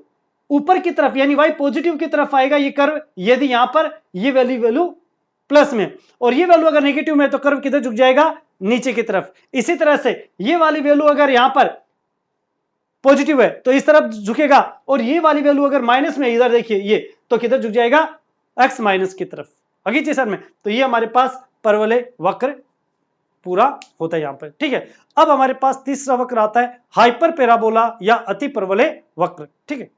ऊपर की तरफ यानी y पॉजिटिव की तरफ आएगा ये कर्व, यदि यहां पर ये वैल्यू प्लस में, और ये वैल्यू अगर नेगेटिव में है तो कर्व किधर झुक जाएगा, नीचे की तरफ। इसी तरह से ये वाली वैल्यू अगर यहां पर पॉजिटिव है तो इस तरफ झुकेगा, और ये वाली वैल्यू अगर माइनस में, इधर देखिए ये, तो किधर झुक जाएगा, x माइनस की तरफ। अगली चीज सर में, तो ये हमारे पास परवलय वक्र पूरा होता है यहां पर, ठीक है। अब हमारे पास तीसरा वक्र आता है हाइपर पैराबोला या अति परवलय वक्र, ठीक है।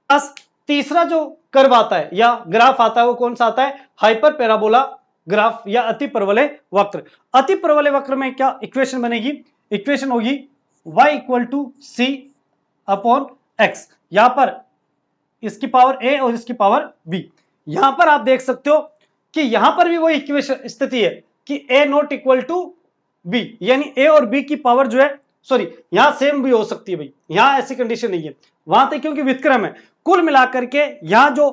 पास तीसरा जो कर्व आता है या ग्राफ आता है वो कौन सा आता है, हाइपर पैराबोला ग्राफ या अति परवलय वक्र। अति परवलय वक्र में क्या इक्वेशन बनेगी, इक्वेशन होगी y equal to C upon X. यहां पर इसकी पावर a और इसकी पावर b। यहां पर आप देख सकते हो कि यहां पर भी वही इक्वेशन स्थिति है कि a not equal to b, यानी a और b की पावर जो है, सॉरी यहां सेम भी हो सकती है भाई, यहां ऐसी कंडीशन नहीं है, वहां तक क्योंकि व्युत्क्रम है। कुल मिलाकर के यहां जो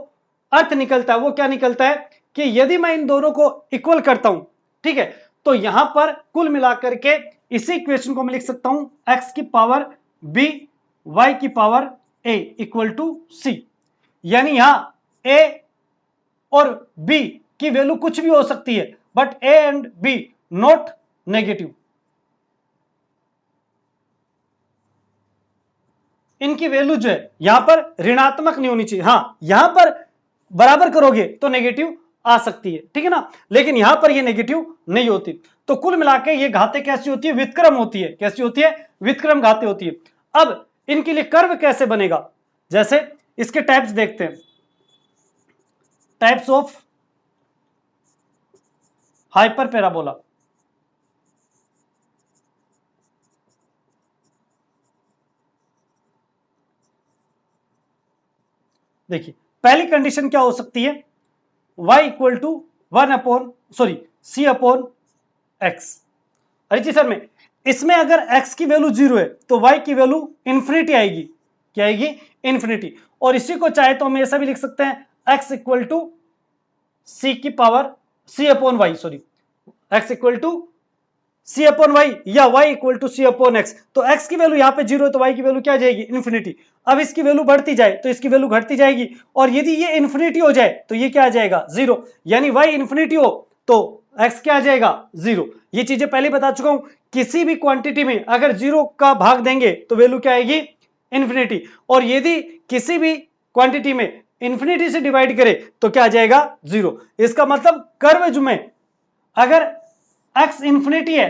अर्थ निकलता है वो क्या निकलता है कि यदि मैं इन दोनों को इक्वल करता हूं, ठीक है, तो यहां पर कुल मिलाकर के इसी इक्वेशन को मैं लिख सकता हूं x की पावर b y की power a equal to c। यानी यहां a और b की वैल्यू कुछ भी हो सकती है, but a and b not negative, इनकी वैल्यू जो है यहां पर ऋणात्मक नहीं होनी चाहिए। हां यहां पर बराबर करोगे तो नेगेटिव आ सकती है, ठीक है ना, लेकिन यहां पर ये नेगेटिव नहीं होती। तो कुल मिलाकर ये घातें कैसी होती है, व्युत्क्रम होती है। कैसी होती है, व्युत्क्रम घातें होती है। अब इनके लिए कर्व कैसे बनेगा, जैसे इसके टाइप्स देखते हैं, टाइप्स ऑफ हाइपर पैराबोला। देखिए पहली कंडीशन क्या हो सकती है, y equal to 1 upon sorry C upon X. अरे जी सर में, इसमें अगर x की वैल्यू 0 है तो y की वैल्यू इंफिनिटी आएगी, क्या आएगी, इंफिनिटी। और इसी को चाहे तो हम ऐसा भी लिख सकते हैं x इक्वल टू सी की power C upon Y, sorry x equal to C upon Y या y equal to C upon X. तो x की वैल्यू यहाँ पे 0 है तो y की वैल्यू क्या आ जाएगी, इंफिनिटी। अब इसकी वैल्यू बढ़ती जाए तो इसकी वैल्यू घटती जाएगी, और यदि ये इंफिनिटी हो जाए तो ये क्या आ जाएगा, 0। यानी y इंफिनिटी हो तो x क्या आ जाएगा, 0। ये चीजें पहले बता चुका हूं, किसी भी क्वांटिटी में अगर 0 का भाग देंगे तो वैल्यू क्या आएगी, इंफिनिटी। और यदि किसी भी क्वांटिटी में इंफिनिटी से डिवाइड करे तो क्या आ जाएगा, 0। इसका मतलब कर्व में अगर x इंफिनिटी है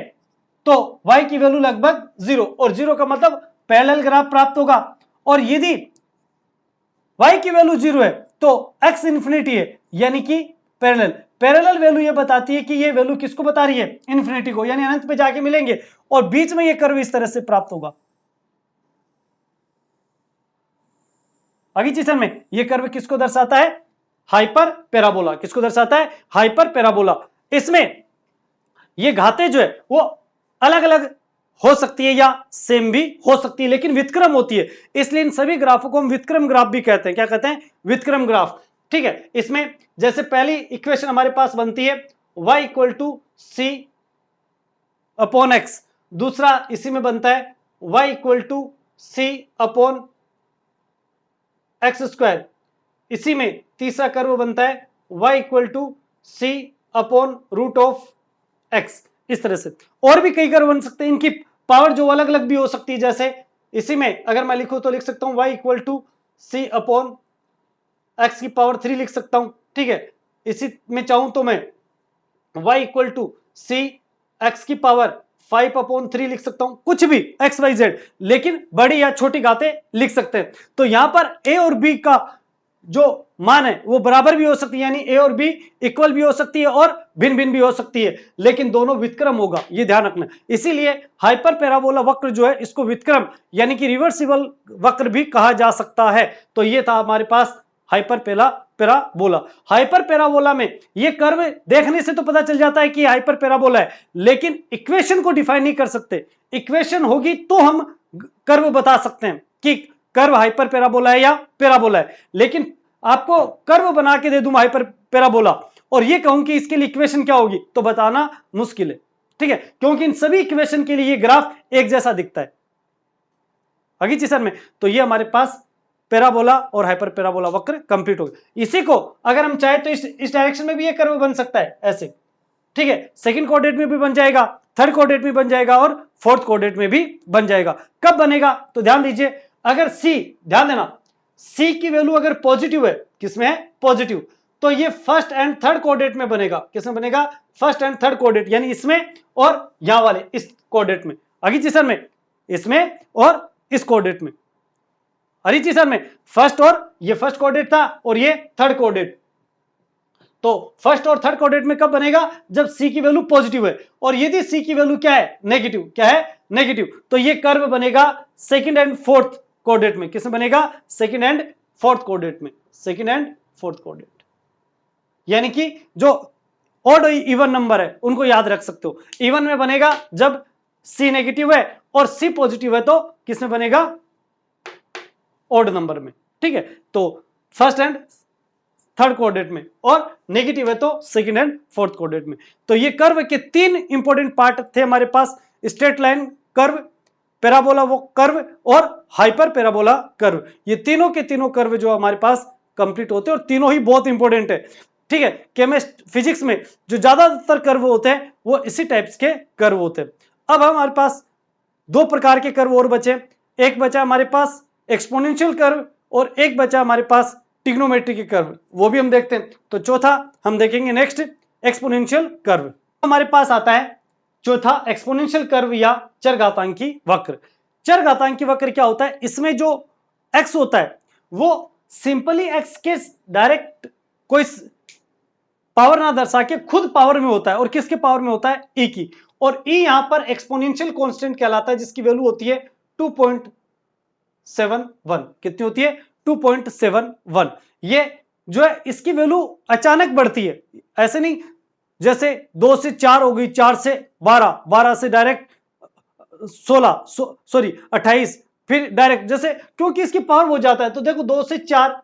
तो y की वैल्यू लगभग 0, और 0 का मतलब पैरेलल ग्राफ प्राप्त होगा। और यदि y की वैल्यू 0 है तो x इंफिनिटी है यानी कि पैरेलल। पैरेलल वैल्यू ये बताती है कि ये वैल्यू किसको बता रही है, इंफिनिटी को, यानी अनंत पे जाके मिलेंगे और बीच में ये कर्व इस तरह से प्राप्त होगा। अगली चीज में ये कर्व किसको दर्शाता है, हाइपर पैराबोला। किसको दर्शाता है, हाइपर पैराबोला। इसमें ये घातें जो है वो अलग अलग हो सकती है या सेम भी हो सकती है, लेकिन व्युत्क्रम होती है, इसलिए इन सभी ग्राफों को हम व्युत्क्रम ग्राफ भी कहते हैं। क्या कहते हैं, व्युत्क्रम ग्राफ, ठीक है। इसमें जैसे पहली इक्वेशन हमारे पास बनती है y equal to C upon X, दूसरा इसी में बनता है y equal to C upon X square, इसी में तीसरा कर्व बनता है y equal to C upon root of X. इस तरह से और भी कई कर्व बन सकते हैं, इनकी पावर जो अलग अलग भी हो सकती है। जैसे इसी में अगर मैं लिखूं तो लिख सकता हूं y equal to C upon X की पावर 3 लिख सकता हूं, ठीक है। इसी में चाहूं तो मैं y equal to C X की पावर 5 अपॉन 3 लिख सकता हूं, कुछ भी एक्स वाई जेड, लेकिन बड़ी या छोटी घातें लिख सकते हैं। तो यहां पर a और b का जो मान है वो बराबर भी हो सकती है, यानी a और b इक्वल भी हो सकती है और भिन्न भिन्न भी हो सकती है, लेकिन दोनों व्युत्क्रम होगा, ये ध्यान रखना। इसीलिए हाइपर पैराबोला वक्र जो है इसको व्युत्क्रम यानी कि रिवर्सिबल वक्र भी कहा जा सकता है। तो ये था हमारे पास हाइपर पैराबोला। हाइपर पैराबोला में ये कर्व देखने से तो पता चल जाता है कि हाइपर पैराबोला है, लेकिन इक्वेशन को डिफाइन नहीं कर सकते। इक्वेशन होगी तो हम कर्व बता सकते हैं कि कर्व हाइपर पैराबोला है या पैराबोला है। लेकिन आपको कर्व बना के दे दूं हाइपर पैराबोला और ये कहूं कि इसके लिए इक्वेशन क्या होगी, तो बताना मुश्किल है, ठीक है, क्योंकि इन सभी इक्वेशन के लिए ये ग्राफ एक जैसा दिखता है आगे चीजन में। तो ये हमारे पास पैराबोला और हाइपर पैराबोला वक्र कंप्लीट हो गया। इसी को अगर हम चाहे तो इस डायरेक्शन में भी ये कर्व बन सकता है ऐसे, ठीक है, सेकंड कोऑर्डिनेट में भी बन जाएगा, थर्ड कोऑर्डिनेट में बन जाएगा और फोर्थ कोऑर्डिनेट में भी बन जाएगा। कब बनेगा तो ध्यान दीजिए, अगर सी, ध्यान देना, सी की वैल्यू अगर पॉजिटिव है, किसमें है पॉजिटिव, तो ये फर्स्ट एंड थर्ड कोऑर्डिनेट में बनेगा। किसमें बनेगा फर्स्ट एंड थर्ड कोऑर्डिनेट, यानी इसमें और यहां वाले इस कोऑर्डिनेट में, आगे चीजन में इसमें और इस कोऑर्डिनेट में, अरे जी सर में फर्स्ट, और ये फर्स्ट कोऑर्डिनेट था और ये थर्ड कोऑर्डिनेट। तो फर्स्ट और थर्ड कोऑर्डिनेट में कब बनेगा, जब सी की वैल्यू पॉजिटिव है, और यदि सी की वैल्यू क्या है नेगेटिव, क्या है नेगेटिव, तो ये कर्व बनेगा सेकंड एंड फोर्थ कोऑर्डिनेट में। किसमें बनेगा सेकंड एंड फोर्थ कोऑर्डिनेट में, सेकंड एंड फोर्थ कोऑर्डिनेट, यानी कि जो ऑड और इवन नंबर है उनको याद रख सकते हो। इवन में बनेगा जब सी नेगेटिव है और सी पॉजिटिव है, तो किसमें बनेगा ऑड नंबर में, ठीक है। तो फर्स्ट एंड थर्ड कोऑर्डिनेट में, और नेगेटिव है तो सेकंड एंड फोर्थ कोऑर्डिनेट में। तो ये कर्व के तीन इंपॉर्टेंट पार्ट थे हमारे पास, स्ट्रेट लाइन कर्व, पैराबोला वो कर्व और हाइपर पैराबोला कर्व। ये तीनों के तीनों कर्व जो हमारे पास कंप्लीट होते हैं और तीनों ही बहुत इंपॉर्टेंट है, ठीक है। केमिस्ट्री फिजिक्स में जो ज्यादातर कर्व होते हैं वो इसी टाइप्स के कर्व होते हैं। अब हमारे पास दो प्रकार के कर्व और बचे, एक बचा हमारे पास एक्सपोनेंशियल कर्व और एक बचा हमारे पास ट्रिग्नोमेट्रिक कर्व, वो भी हम देखते हैं। तो चौथा हम देखेंगे नेक्स्ट एक्सपोनेंशियल कर्व। हमारे पास आता है चौथा एक्सपोनेंशियल कर्व या चरघातांकी वक्र। चरघातांकी वक्र क्या होता है, इसमें जो एक्स होता है वो सिंपली एक्स के डायरेक्ट कोई पावर ना दर्शा के खुद पावर में होता है, और किसके पावर में होता है ई की, और ई यहां पर एक्सपोनेंशियल कांस्टेंट कहलाता है, जिसकी वैल्यू होती है 2.71। कितनी होती है 2.71। ये जो है इसकी वैल्यू अचानक बढ़ती है, ऐसे नहीं जैसे 2 से 4 हो गई, 4 से 12, 12 से डायरेक्ट 16, सॉरी 28, फिर डायरेक्ट, जैसे क्योंकि इसकी पावर हो जाता है। तो देखो 2 से 4,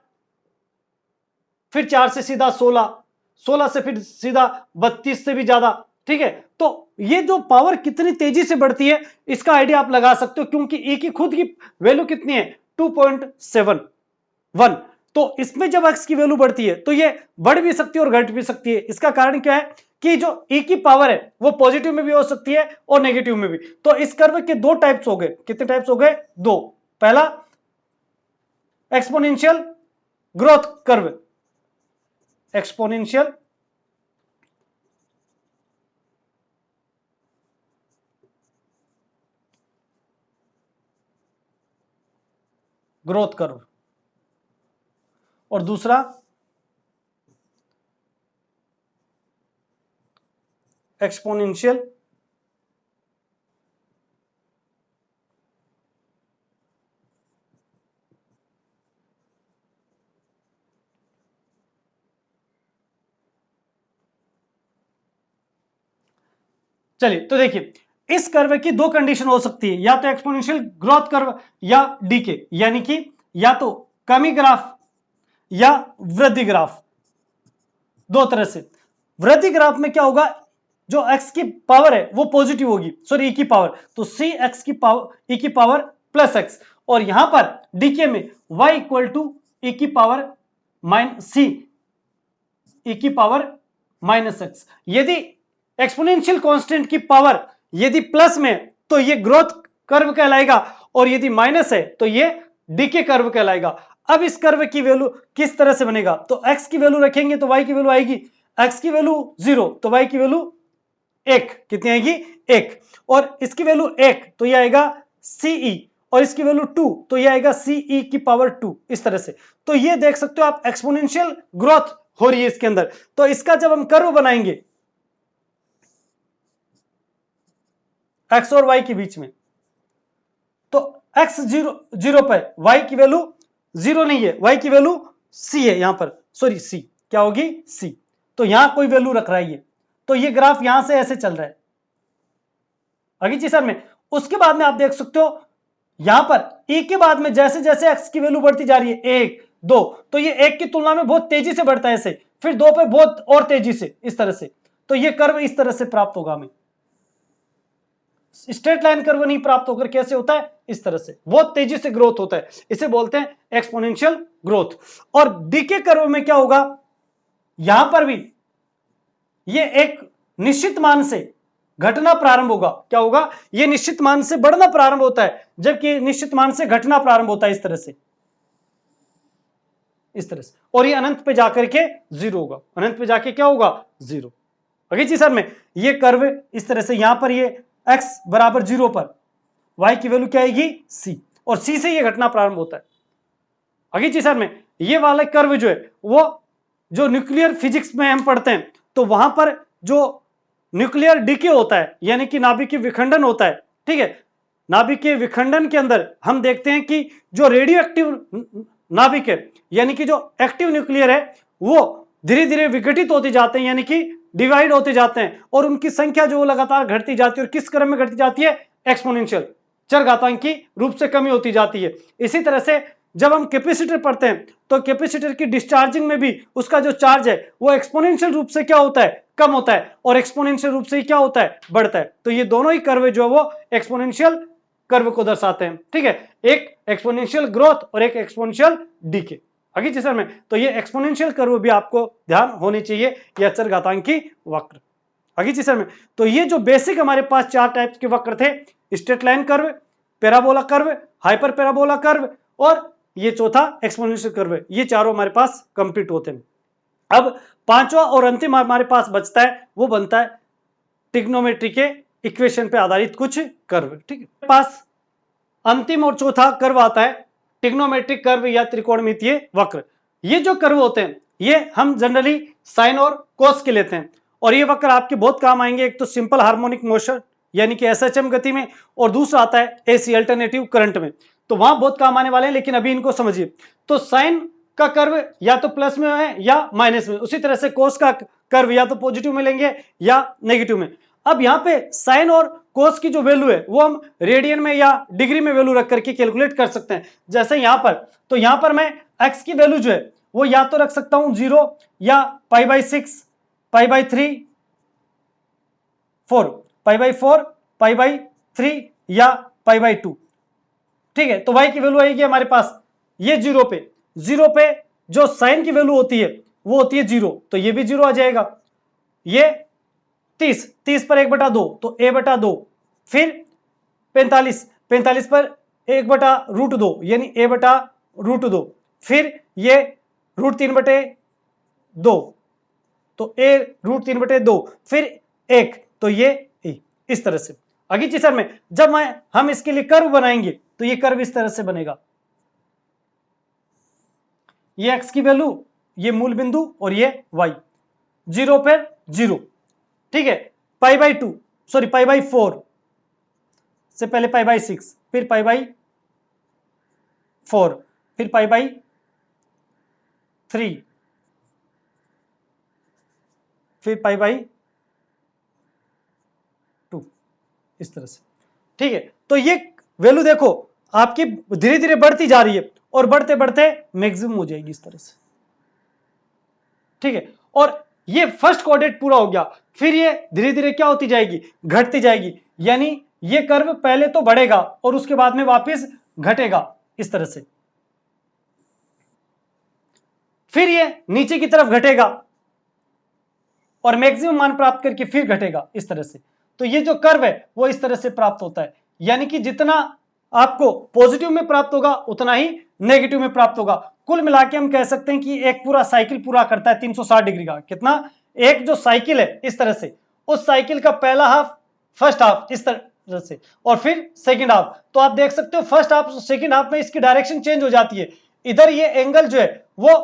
फिर 4 से सीधा 16, 16 से फिर सीधा 32 से भी ज्यादा, ठीक है। तो ये जो पावर कितनी तेजी से बढ़ती है इसका आइडिया आप लगा सकते हो, क्योंकि ई की खुद की वैल्यू कितनी है 2.71। तो इसमें जब एक्स की वैल्यू बढ़ती है तो ये बढ़ भी सकती है और घट भी सकती है। इसका कारण क्या है कि जो ई की पावर है वो पॉजिटिव में भी हो सकती है और नेगेटिव में भी। तो इस कर्व के दो टाइप्स हो गए, कितने टाइप्स हो गए, दो। पहला exponential growth curve, exponential growth curve, और दूसरा एक्सपोनेंशियल चलिए तो देखिए, इस कर्व की दो कंडीशन हो सकती है, या तो एक्सपोनेंशियल ग्रोथ कर्व या डीके, यानी कि या तो कमी ग्राफ या वृद्धि ग्राफ। दो तरह से, वृद्धि ग्राफ में क्या होगा, जो x की पावर है वो पॉजिटिव होगी, सॉरी e की पावर, तो c x की पावर e की पावर प्लस x, और यहां पर डीके में y इक्वल टू e की पावर c e की पावर माइनस x। यदि एक्सपोनेंशियल कांस्टेंट की पावर यदि प्लस में तो ये ग्रोथ कर्व कहलाएगा, और यदि माइनस है तो ये डीके कर्व कहलाएगा। अब इस कर्व की वैल्यू किस तरह से बनेगा, तो x की वैल्यू रखेंगे तो y की वैल्यू आएगी, x की वैल्यू 0 तो y की वैल्यू 1, कितनी आएगी 1, और इसकी वैल्यू 1 तो ये आएगा ce, और इसकी वैल्यू 2 तो ये आएगा ce की पावर 2, इस तरह से। तो ये देख सकते हो आप एक्सपोनेंशियल ग्रोथ हो रही है इसके अंदर। तो इसका जब हम कर्व बनाएंगे x और y के बीच में, तो x 0 पर y की वैल्यू 0 नहीं है, y की वैल्यू c है यहां पर, सॉरी c क्या होगी c, तो यहां कोई वैल्यू रख रहा है ये, तो ये ग्राफ यहां से ऐसे चल रहा है आगे जी सर में। उसके बाद में आप देख सकते हो यहां पर e के बाद में जैसे जैसे x की वैल्यू बढ़ती जा रही है 1 2, तो ये 1 की तुलना में बहुत तेजी से बढ़ता है ऐसे, फिर 2 पे बहुत और तेजी से, इस तरह से। तो ये कर्व इस तरह से प्राप्त होगा हमें, स्ट्रेट लाइन कर्व नहीं प्राप्त होकर कैसे होता है, इस तरह से बहुत तेजी से ग्रोथ होता है, इसे बोलते हैं एक्सपोनेंशियल ग्रोथ। और डीके कर्व में क्या होगा, यहां पर भी ये एक निश्चित मान से घटना प्रारंभ होगा, क्या होगा, ये निश्चित मान से बढ़ना प्रारंभ होता है, जबकि निश्चित मान से घटना प्रारंभ होता है, इस तरह से, इस तरह से, और ये अनंत पे जाकर के 0 होगा, अनंत पे जाके क्या होगा 0। अगे जी सर में ये कर्व इस तरह से, यहां पर ये x बराबर 0 पर y की वैल्यू क्या आएगी c, और c से ये घटना प्रारंभ होता है। आगे जी सर में ये वाला कर्व जो है वो जो न्यूक्लियर फिजिक्स में हम पढ़ते हैं, तो वहां पर जो न्यूक्लियर डीके होता है, यानी कि नाभिकीय विखंडन होता है, ठीक है, नाभिकीय विखंडन के अंदर हम देखते हैं कि जो रेडियो एक्टिव नाभिक है, यानी कि जो एक्टिव न्यूक्लियर है, वो धीरे धीरे विघटित होते जाते हैं, यानी कि डिवाइड होते जाते हैं, और उनकी संख्या जो लगातार घटती जाती है, और किस क्रम में घटती जाती है, एक्सपोनेंशियल चरघातांकी रूप से कमी होती जाती है। इसी तरह से जब हम कैपेसिटर पढ़ते हैं, तो कैपेसिटर की डिस्चार्जिंग में भी उसका जो चार्ज है वो एक्सपोनेंशियल रूप से क्या होता है, कम होता है, और एक्सपोनेंशियल रूप से ही क्या होता है, बढ़ता है। तो ये दोनों ही कर्व जो है वो एक्सपोनेंशियल कर्व को दर्शाते हैं, ठीक है, एक एक्सपोनेंशियल ग्रोथ और एक एक्सपोनेंशियल डीके। आगे जी सर में, तो ये एक्सपोनेंशियल कर्व भी आपको ध्यान होने चाहिए, या चरघातांकी वक्र। आगे जी सर में, तो ये जो बेसिक हमारे पास 4 टाइप्स के वक्र थे, straight line curve, parabola curve, hyper parabola curve, और ये चौथा एक्सपोनेंशियल कर्व, ये चारों हमारे पास कंप्लीट होते हैं। अब पांचवा और अंतिम हमारे पास बचता है, वो बनता है ट्रिग्नोमेट्री के इक्वेशन पे आधारित कुछ कर्व, ठीक है। पास अंतिम और चौथा कर्व आता है ट्रिग्नोमेट्रिक कर्व या त्रिकोणमितीय वक्र। ये जो कर्व होते हैं ये हम जनरली साइन और कोस के लेते हैं, और ये वक्र आपके बहुत काम आएंगे। एक तो सिंपल हार्मोनिक मोशन यानी कि एसएचएम गति में, और दूसरा आता है एसी अल्टरनेटिव करंट में, तो वहां बहुत काम आने वाले हैं, लेकिन अभी इनको समझिए। तो साइन का कर्व या तो प्लस में है या माइनस में, उसी तरह से कोस का कर्व या तो पॉजिटिव में लेंगे या नेगेटिव में। अब यहाँ पे साइन और कोस की जो वैल्यू है वो हम रेडियन में या डिग्री में वैल्यू रख करके कैलकुलेट कर सकते हैं। जैसे यहाँ पर, तो यहाँ पर मैं x की वैल्यू जो है वो या तो रख सकता हूं 0 या π/6, π/3, 4, π/4, π/3 या π/2, ठीक है। तो y की वैल्यू आएगी हमारे पास ये 0 पे जो साइन की वैल्यू होती है वो होती है 0, तो ये भी 0 आ जाएगा। ये 30 पर 1/2 तो a/2, फिर 45 पर 1/√2 यानी a/√2, फिर ये √3/2 तो a√3/2, फिर 1 तो ये a, इस तरह से। आगे जी सर में जब हम इसके लिए कर्व बनाएंगे तो ये कर्व इस तरह से बनेगा, ये x की वैल्यू, ये मूल बिंदु, और ये y, 0 पर 0, ठीक है, π/2 सॉरी π/4 से पहले π/6, फिर π/4, फिर π/3, फिर π/2, इस तरह से, ठीक है। तो ये वैल्यू देखो आपकी धीरे धीरे बढ़ती जा रही है, और बढ़ते बढ़ते मैक्सिमम हो जाएगी इस तरह से, ठीक है। और ये फर्स्ट कोऑर्डिनेट पूरा हो गया, फिर ये धीरे धीरे क्या होती जाएगी, घटती जाएगी, यानी ये कर्व पहले तो बढ़ेगा और उसके बाद में वापस घटेगा इस तरह से, फिर ये नीचे की तरफ घटेगा और मैक्सिमम मान प्राप्त करके फिर घटेगा इस तरह से। तो ये जो कर्व है वो इस तरह से प्राप्त होता है, यानी कि जितना आपको पॉजिटिव में प्राप्त होगा उतना ही नेगेटिव में प्राप्त होगा। कुल मिला के हम कह सकते हैं कि एक पूरा साइकिल पूरा करता है 360 डिग्री का। कितना? एक जो साइकिल है इस तरह से, उस साइकिल का पहला हाफ, फर्स्ट हाफ इस तरह से, और फिर सेकंड हाफ। तो आप देख सकते हो फर्स्ट हाफ सेकंड हाफ में इसकी डायरेक्शन चेंज हो जाती है। इधर ये एंगल जो है वो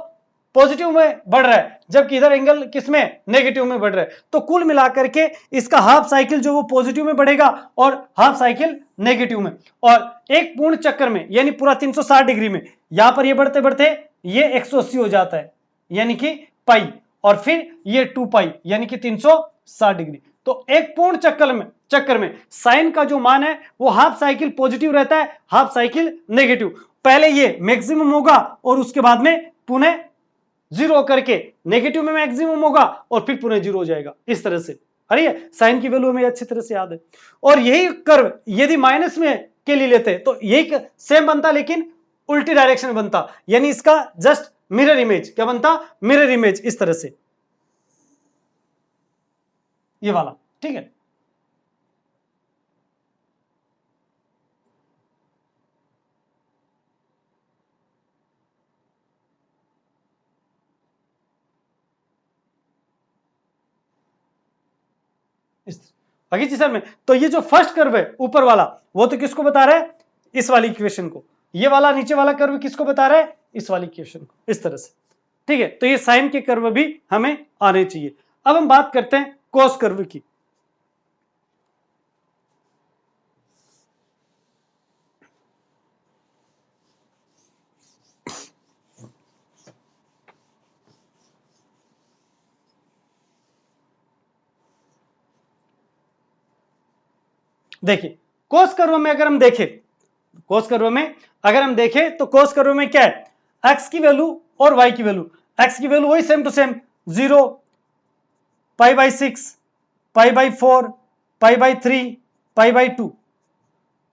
पॉजिटिव में बढ़ रहा है, जबकि इधर एंगल किसमें, नेगेटिव में बढ़ रहा है। तो कुल मिलाकर के इसका हाफ साइकिल जो वो पॉजिटिव में बढ़ेगा और हाफ साइकिल नेगेटिव में। और एक पूर्ण चक्कर में यानी पूरा 360 डिग्री में यहां पर ये बढ़ते बढ़ते ये 180 हो जाता है, यानी कि पाई, और फिर ये 2 पाई यानी कि 360 डिग्री। तो एक पूर्ण चक्कर में साइन का जो मान है वो हाफ साइकिल पॉजिटिव रहता है, हाफ साइकिल नेगेटिव। पहले ये मैक्सिमम होगा और उसके बाद में पुनः जीरो करके नेगेटिव में मैक्सिमम होगा और फिर पुनः जीरो हो जाएगा इस तरह से। अरे साइन की वैल्यू हमें अच्छी तरह से याद है। और यही कर्व यदि माइनस में के लिए लेते हैं तो यही सेम बनता, लेकिन उल्टी डायरेक्शन में बनता, यानी इसका जस्ट मिरर इमेज। क्या बनता? मिरर इमेज इस तरह से, ये वाला। ठीक है, आगे जी सर में। तो ये जो फर्स्ट कर्व है ऊपर वाला वो तो किसको बता रहा है? इस वाली इक्वेशन को। ये वाला नीचे वाला कर्व किसको बता रहा है? इस वाली इक्वेशन को, इस तरह से। ठीक है, तो ये साइन के कर्व भी हमें आने चाहिए। अब हम बात करते हैं कॉस कर्व की। देखिए कोस कर्व में अगर हम देखें, कोस कर्व में अगर हम देखें तो कोस कर्व में क्या है? एक्स की वैल्यू और वाई की वैल्यू। एक्स की वैल्यू वही same to same 0, pi by 6, pi by 4, pi by 3, pi by 2।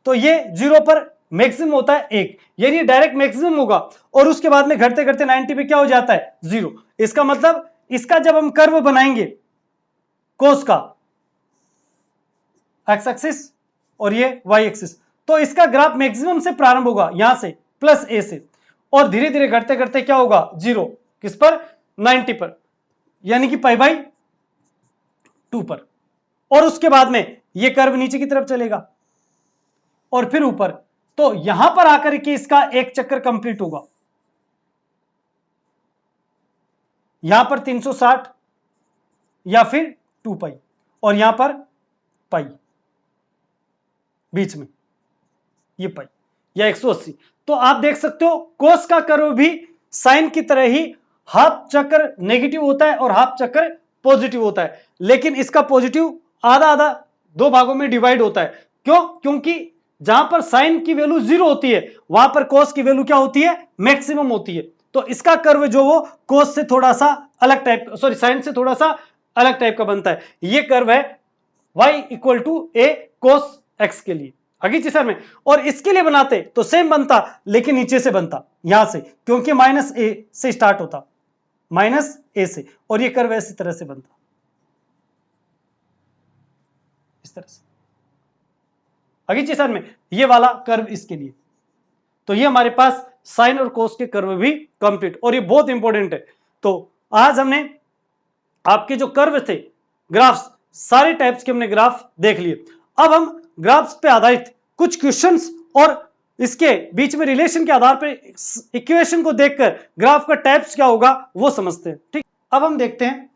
तो ये 0 पर मैक्सिमम होता है 1, यानी डायरेक्ट मैक्सिमम होगा और उसके बाद में घटते घटते 90 पे क्या हो जाता है? 0। इसका मतलब इसका जब हम कर्व बनाएंगे कोस का, एक्स एक्सिस और ये वाई एक्सिस, तो इसका ग्राफ मैक्सिमम से प्रारंभ होगा यहां से प्लस ए से, और धीरे धीरे घटते घटते क्या होगा? 0 किस पर? 90 पर, यानी कि पाई बाई 2 पर। और उसके बाद में ये कर्व नीचे की तरफ चलेगा और फिर ऊपर। तो यहां पर आकर के इसका एक चक्कर कंप्लीट होगा, यहां पर 360 या फिर 2 पाई, और यहां पर पाई बीच में, ये पाई या 180। तो आप देख सकते हो कोस का कर्व भी साइन की तरह ही हाफ चक्कर नेगेटिव होता है और हाफ चक्कर पॉजिटिव होता है, लेकिन इसका पॉजिटिव आधा आधा दो भागों में डिवाइड होता है। क्यों? क्योंकि जहां पर साइन की वैल्यू 0 होती है वहां पर कोस की वैल्यू क्या होती है? मैक्सिमम होती है। तो इसका कर्व जो वो कोस से थोड़ा सा अलग टाइप, सॉरी साइन से थोड़ा सा अलग टाइप का बनता है। ये कर्व है y equal to A cos X के लिए, आगे जी सर में। और इसके लिए बनाते तो सेम बनता, लेकिन नीचे से बनता यहां से, क्योंकि माइनस ए से स्टार्ट होता, माइनस ए से, और ये कर्व इस तरह से बनता, इस तरह से, आगे जी सर में। ये वाला कर्व इसके लिए। तो ये हमारे पास साइन और कोस के कर्व भी कंप्लीट, और ये बहुत इंपॉर्टेंट है। तो आज हमने आपके जो कर्व थे, ग्राफ्स, सारे टाइप्स के हमने ग्राफ देख लिए। अब हम ग्राफ्स पे आधारित कुछ क्वेश्चंस और इसके बीच में रिलेशन के आधार पर इक्वेशन को देखकर ग्राफ का टाइप्स क्या होगा वो समझते हैं। ठीक, अब हम देखते हैं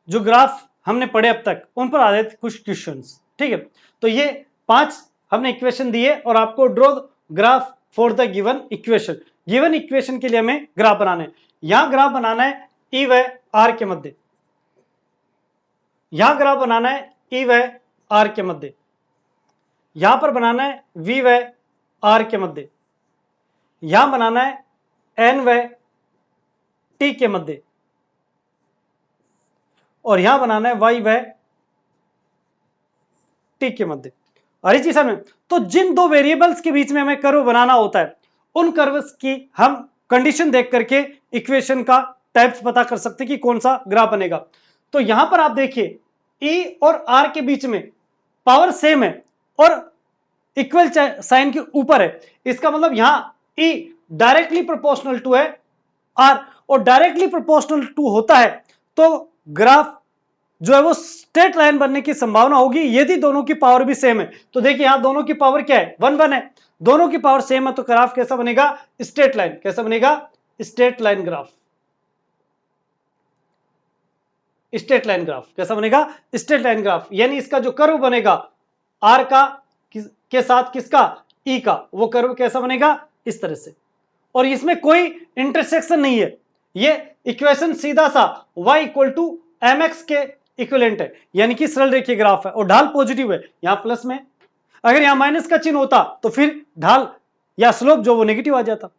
जो ग्राफ हमने पढ़े अब तक उन पर आधारित कुछ क्वेश्चंस। ठीक है, तो ये 5 हमने इक्वेशन दिए और आपको draw graph for the given equation. Given equation के लिए हमें ग्राफ बनाना है। यहां ग्राफ बनाना है ई व आर के मध्य, यहां ग्राफ बनाना है ई व आर के मध्य, यहां पर बनाना है वी व आर के मध्य, यहां बनाना है एन व टी के मध्य, और यहां बनाना है y व t के मध्य। अरे जी सर, तो जिन दो वेरिएबल्स के बीच में हमें कर्व बनाना होता है उन कर्व्स की हम कंडीशन देख करके इक्वेशन का टाइप्स पता कर सकते कि कौन सा ग्राफ बनेगा। तो यहां पर आप देखिए E और R के बीच में पावर सेम है और इक्वल साइन के ऊपर है, इसका मतलब यहां E डायरेक्टली प्रोपोर्शनल टू है R, और डायरेक्टली प्रोपोर्शनल टू होता है तो ग्राफ जो है वो स्ट्रेट लाइन बनने की संभावना होगी यदि दोनों की पावर भी सेम है। तो देखिए यहां दोनों की पावर क्या है, 1 1 है, दोनों की पावर सेम है, तो ग्राफ कैसा बनेगा, स्ट्रेट लाइन। कैसा बनेगा, straight line graph. Straight line graph कैसा बनेगा, स्ट्रेट लाइन ग्राफ। यानी इसका जो कर्व बनेगा आर का के साथ किसका, ई का, वो कर्व कैसा बनेगा, इस तरह से। और इसमें कोई इंटरसेक्शन नहीं है, ये इक्वेशन सीधा सा y equal to M X के इक्विवेलेंट है, यानी कि सरल रेखीय ग्राफ है और ढाल पॉजिटिव है, यहां प्लस में। अगर यहां माइनस का चिन्ह होता तो फिर ढाल या स्लोप जो वो नेगेटिव आ जाता।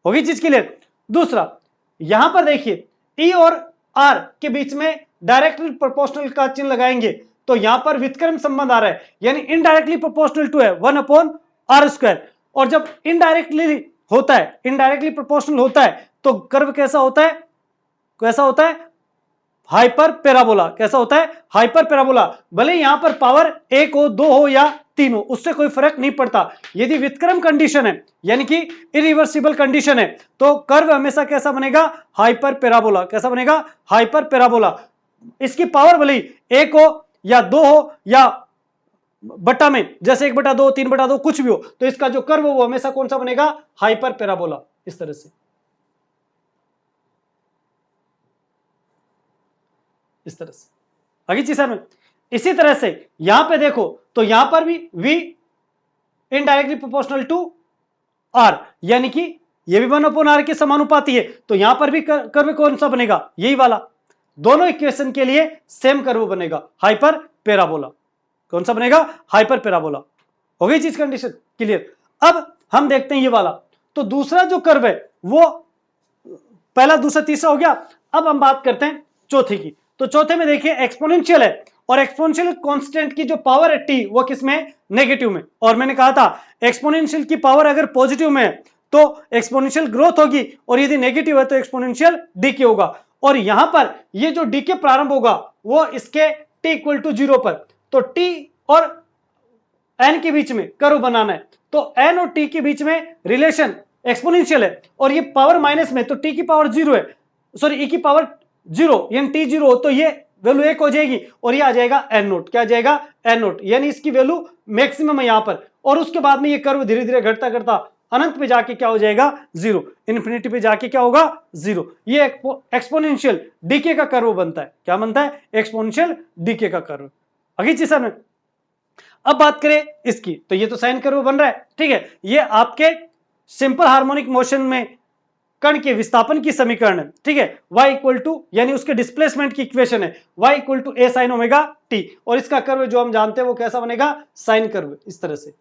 होगी चीज क्लियर। दूसरा, यहां पर देखिए ई और आर के बीच में डायरेक्टली प्रोपोर्शनल का चिन्ह लगाएंगे तो यहां पर व्युत्क्रम संबंध आ रहा है, यानी इनडायरेक्टली प्रोपोर्शनल टू है 1/r²। और जब इनडायरेक्टली होता है, इनडायरेक्टली प्रोपोर्शनल होता है तो कर्व कैसा होता है, कैसा होता है, हाइपर पैराबोला। कैसा होता है, हाइपर पैराबोला। भले यहां पर पावर 1 हो, 2 हो या 3 हो, उससे कोई फर्क नहीं पड़ता। यदि व्युत्क्रम कंडीशन है यानी कि इरिवर्सिबल कंडीशन है तो कर्व हमेशा कैसा बनेगा, हाइपर पैराबोला। कैसा बनेगा, हाइपर पैराबोला। इसकी पावर भले 1 हो या 2 हो या बटा में जैसे 1/2, 3/2 कुछ भी हो, तो इसका जो कर्व वो हमेशा कौन सा बनेगा, हाइपर पैराबोला। इस तरह से, इस तरह से। आगे चीज में इसी तरह से यहां पे देखो तो यहां पर भी v indirectly proportional to r, यानी कि ये भी 1/r के समानुपाती है, तो यहां पर भी कर्व कौन सा बनेगा, यही वाला। दोनों इक्वेशन के लिए सेम कर्व बनेगा, हाइपर पैराबोला। कौन सा बनेगा, हाइपर पैराबोला। हो गई चीज कंडीशन क्लियर। अब हम देखते हैं ये वाला, तो दूसरा जो कर्व है वो पहला, दूसरा, तीसरा हो गया। अब हम बात करते हैं चौथे की। तो चौथे में देखिए एक्सपोनेंशियल है और एक्सपोनेंशियल कांस्टेंट की जो पावर है टी वो किसमें, नेगेटिव में। और मैंने कहा था एक्सपोनेंशियल की पावर अगर पॉजिटिव में है तो एक्सपोनेंशियल ग्रोथ होगी और यदि नेगेटिव है तो एक्सपोनेंशियल डीके होगा। और यहां पर ये जो डीके प्रारंभ होगा वो इसके टी इक्वल टू 0 पर, तो टी और एन के बीच में कर्व बनाना है, तो एन और टी के बीच में रिलेशन एक्सपोनेंशियल है और ये पावर माइनस में, तो टी की पावर 0 है, सॉरी ई की पावर 0 यानी टी 0 हो तो ये वैल्यू 1 हो जाएगी और ये आ जाएगा एन नोट। क्या आ जाएगा, एन नोट, यानी इसकी वैल्यू मैक्सिमम है यहां पर। और उसके बाद में ये कर्व धीरे धीरे घटता घटता अनंत पे जाके क्या हो जाएगा, 0, इन्फिनिटी पे जाके क्या होगा, 0। ये एक्सपोनेंशियल डीके का कर्व बनता है। क्या बनता है, एक्सपोनेंशियल डीके का कर्व। अगली चीज सर, अब बात करें इसकी, तो ये तो साइन कर्व बन रहा है, ठीक है। ये आपके सिंपल हार्मोनिक मोशन में कण के विस्थापन की समीकरण है, ठीक है। y इक्वल टू यानी उसके डिस्प्लेसमेंट की इक्वेशन है y equal to a sin omega t, और इसका कर्व जो हम जानते हैं वो कैसा बनेगा, साइन कर्व। इस तरह से,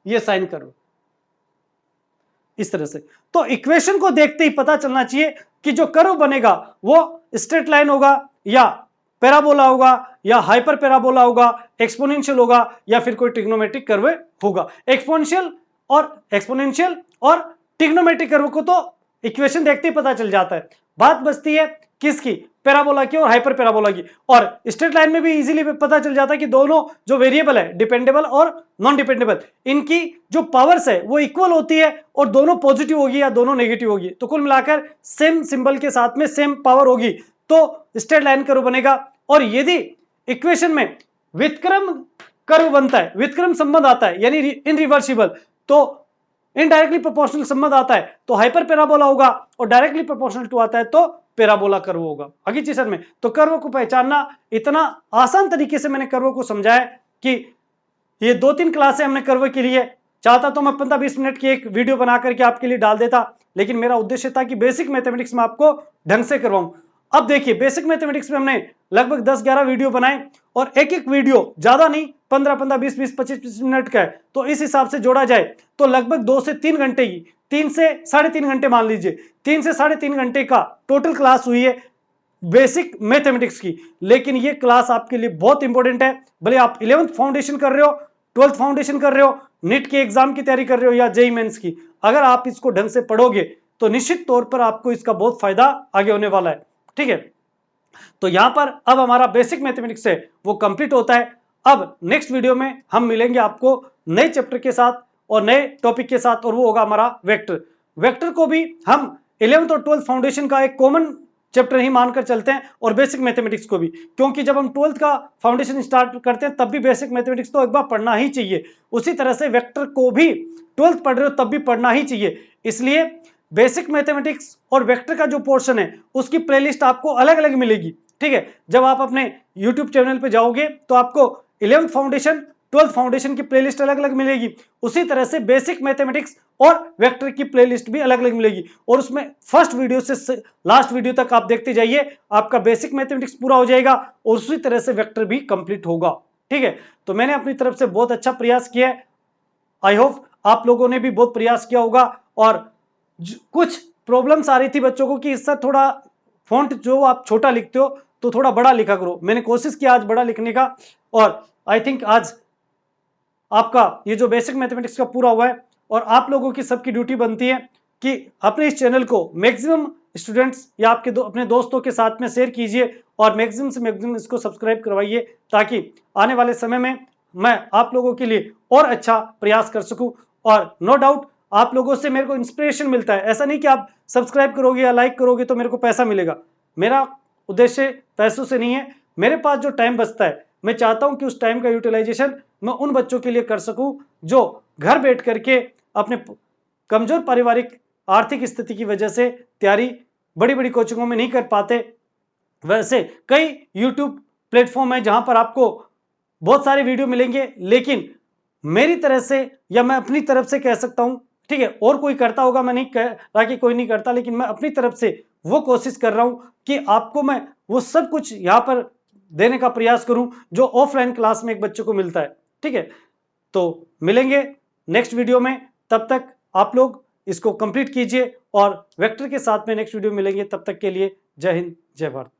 ये साइन कर्व इस तरह से। तो इक्वेशन को देखते ही पता चलना चाहिए कि जो कर्व बनेगा वो स्ट्रेट लाइन होगा या पैराबोला होगा या हाइपर पैराबोला होगा, एक्सपोनेंशियल होगा या फिर कोई ट्रिग्नोमेट्रिक कर्व होगा। एक्सपोनेंशियल और ट्रिग्नोमेट्रिक कर्व को तो इक्वेशन देखते ही पता चल जाता है। बात बचती है किसकी, पैराबोला की और हाइपर पैराबोला की। और स्ट्रेट लाइन में भी इजीली पता चल जाता है कि दोनों जो वेरिएबल है, डिपेंडेबल और नॉन डिपेंडेबल, इनकी जो पावर्स है वो इक्वल होती है और दोनों पॉजिटिव होगी या दोनों नेगेटिव होगी। तो कुल मिलाकर सेम सिंबल के साथ में सेम पावर होगी तो स्ट्रेट लाइन कर्व बनेगा। और यदि इक्वेशन में व्युत्क्रम कर्व बनता है, व्युत्क्रम संबंध आता है यानी इनरिवर्सिबल, तो इनडायरेक्टली प्रोपोर्शनल संबंध आता है तो हाइपर पैराबोला होगा, और डायरेक्टली प्रोपोर्शनल टू आता है तो पैराबोला कर्व होगा। आगे चीज में तो कर्व को पहचानना इतना आसान तरीके से मैंने कर्व को समझाया कि ये 2-3 क्लासें हमने कर्व के लिए, चाहता तो मैं 15-20 मिनट की एक वीडियो बना करके आपके लिए डाल देता, लेकिन मेरा उद्देश्य था कि बेसिक मैथमेटिक्स में आपको ढंग से करवाऊं। अब देखिए बेसिक मैथमेटिक्स में हमने लगभग 10-11 वीडियो बनाए और एक एक वीडियो ज्यादा नहीं 15-15, 20-20, 25-25 मिनट का है, तो इस हिसाब से जोड़ा जाए तो लगभग 2 से 3 घंटे की, 3 से 3.5 घंटे मान लीजिए, 3 से 3.5 घंटे का टोटल क्लास हुई है बेसिक मैथमेटिक्स की। लेकिन ये क्लास आपके लिए बहुत इंपॉर्टेंट है, भले आप 11th फाउंडेशन कर रहे हो, 12th फाउंडेशन कर रहे हो, नीट के एग्जाम की तैयारी कर रहे हो या जेईई मेंस की, अगर आप इसको ढंग से पढ़ोगे तो निश्चित तौर पर आपको इसका बहुत फायदा आगे होने वाला है। ठीक है, तो यहां पर अब हमारा बेसिक मैथमेटिक्स है वो कंप्लीट होता है। अब नेक्स्ट वीडियो में हम मिलेंगे आपको नए चैप्टर के साथ और नए टॉपिक के साथ, और वो होगा हमारा वेक्टर। वेक्टर को भी हम 11th और 12th फाउंडेशन का एक कॉमन चैप्टर ही मानकर चलते हैं, और बेसिक मैथमेटिक्स को भी, क्योंकि जब हम 12th का फाउंडेशन स्टार्ट करते हैं तब भी बेसिक मैथमेटिक्स तो एक बार पढ़ना ही चाहिए। उसी तरह से वेक्टर को भी 12th पढ़ रहे हो तब भी पढ़ना ही चाहिए। इसलिए बेसिक मैथमेटिक्स और वेक्टर का जो पोर्शन है उसकी प्लेलिस्ट आपको अलग अलग मिलेगी। ठीक है, जब आप अपने YouTube चैनल पे जाओगे तो आपको 11th फाउंडेशन 12th फाउंडेशन की प्लेलिस्ट अलग अलग मिलेगी, उसी तरह से बेसिक मैथमेटिक्स और वेक्टर की प्लेलिस्ट भी अलग अलग मिलेगी, और उसमें फर्स्ट वीडियो से लास्ट वीडियो तक आप देखते जाइए, आपका बेसिक मैथमेटिक्स पूरा हो जाएगा और उसी तरह से वेक्टर भी कंप्लीट होगा। ठीक है, तो मैंने अपनी तरफ से बहुत अच्छा प्रयास किया है, आई होप आप लोगों ने भी बहुत प्रयास किया होगा। और कुछ प्रॉब्लम्स आ रही थी बच्चों को कि इससे थोड़ा फॉन्ट जो आप छोटा लिखते हो तो थोड़ा बड़ा लिखा करो, मैंने कोशिश किया आज बड़ा लिखने का, और आई थिंक आज आपका ये जो बेसिक मैथमेटिक्स का पूरा हुआ है। और आप लोगों की सबकी ड्यूटी बनती है कि अपने इस चैनल को मैक्सिमम स्टूडेंट्स या आपके अपने दोस्तों के साथ में शेयर कीजिए, और मैक्सिमम से मैक्सिमम इसको सब्सक्राइब करवाइए, ताकि आने वाले समय में मैं आप लोगों के लिए और अच्छा प्रयास कर सकूं। और नो डाउट आप लोगों से मेरे को इंस्पिरेशन मिलता है, ऐसा नहीं कि आप सब्सक्राइब करोगे या लाइक करोगे तो मेरे को पैसा मिलेगा, मेरा उद्देश्य पैसों से नहीं है। मेरे पास जो टाइम बचता है मैं चाहता हूं कि उस टाइम का यूटिलाइजेशन मैं उन बच्चों के लिए कर सकूं जो घर बैठ करके अपने कमजोर पारिवारिक आर्थिक स्थिति की वजह से तैयारी बड़ी बड़ी कोचिंगों में नहीं कर पाते। वैसे कई यूट्यूब प्लेटफॉर्म है जहां पर आपको बहुत सारे वीडियो मिलेंगे, लेकिन मेरी तरह से या मैं अपनी तरफ से कह सकता हूं, ठीक है, और कोई करता होगा, मैं नहीं कह रहा कि कोई नहीं करता, लेकिन मैं अपनी तरफ से वो कोशिश कर रहा हूं कि आपको मैं वो सब कुछ यहां पर देने का प्रयास करूं जो ऑफलाइन क्लास में एक बच्चे को मिलता है। ठीक है, तो मिलेंगे नेक्स्ट वीडियो में, तब तक आप लोग इसको कंप्लीट कीजिए, और वेक्टर के साथ में नेक्स्ट वीडियो मिलेंगे, तब तक के लिए जय हिंद जय भारत।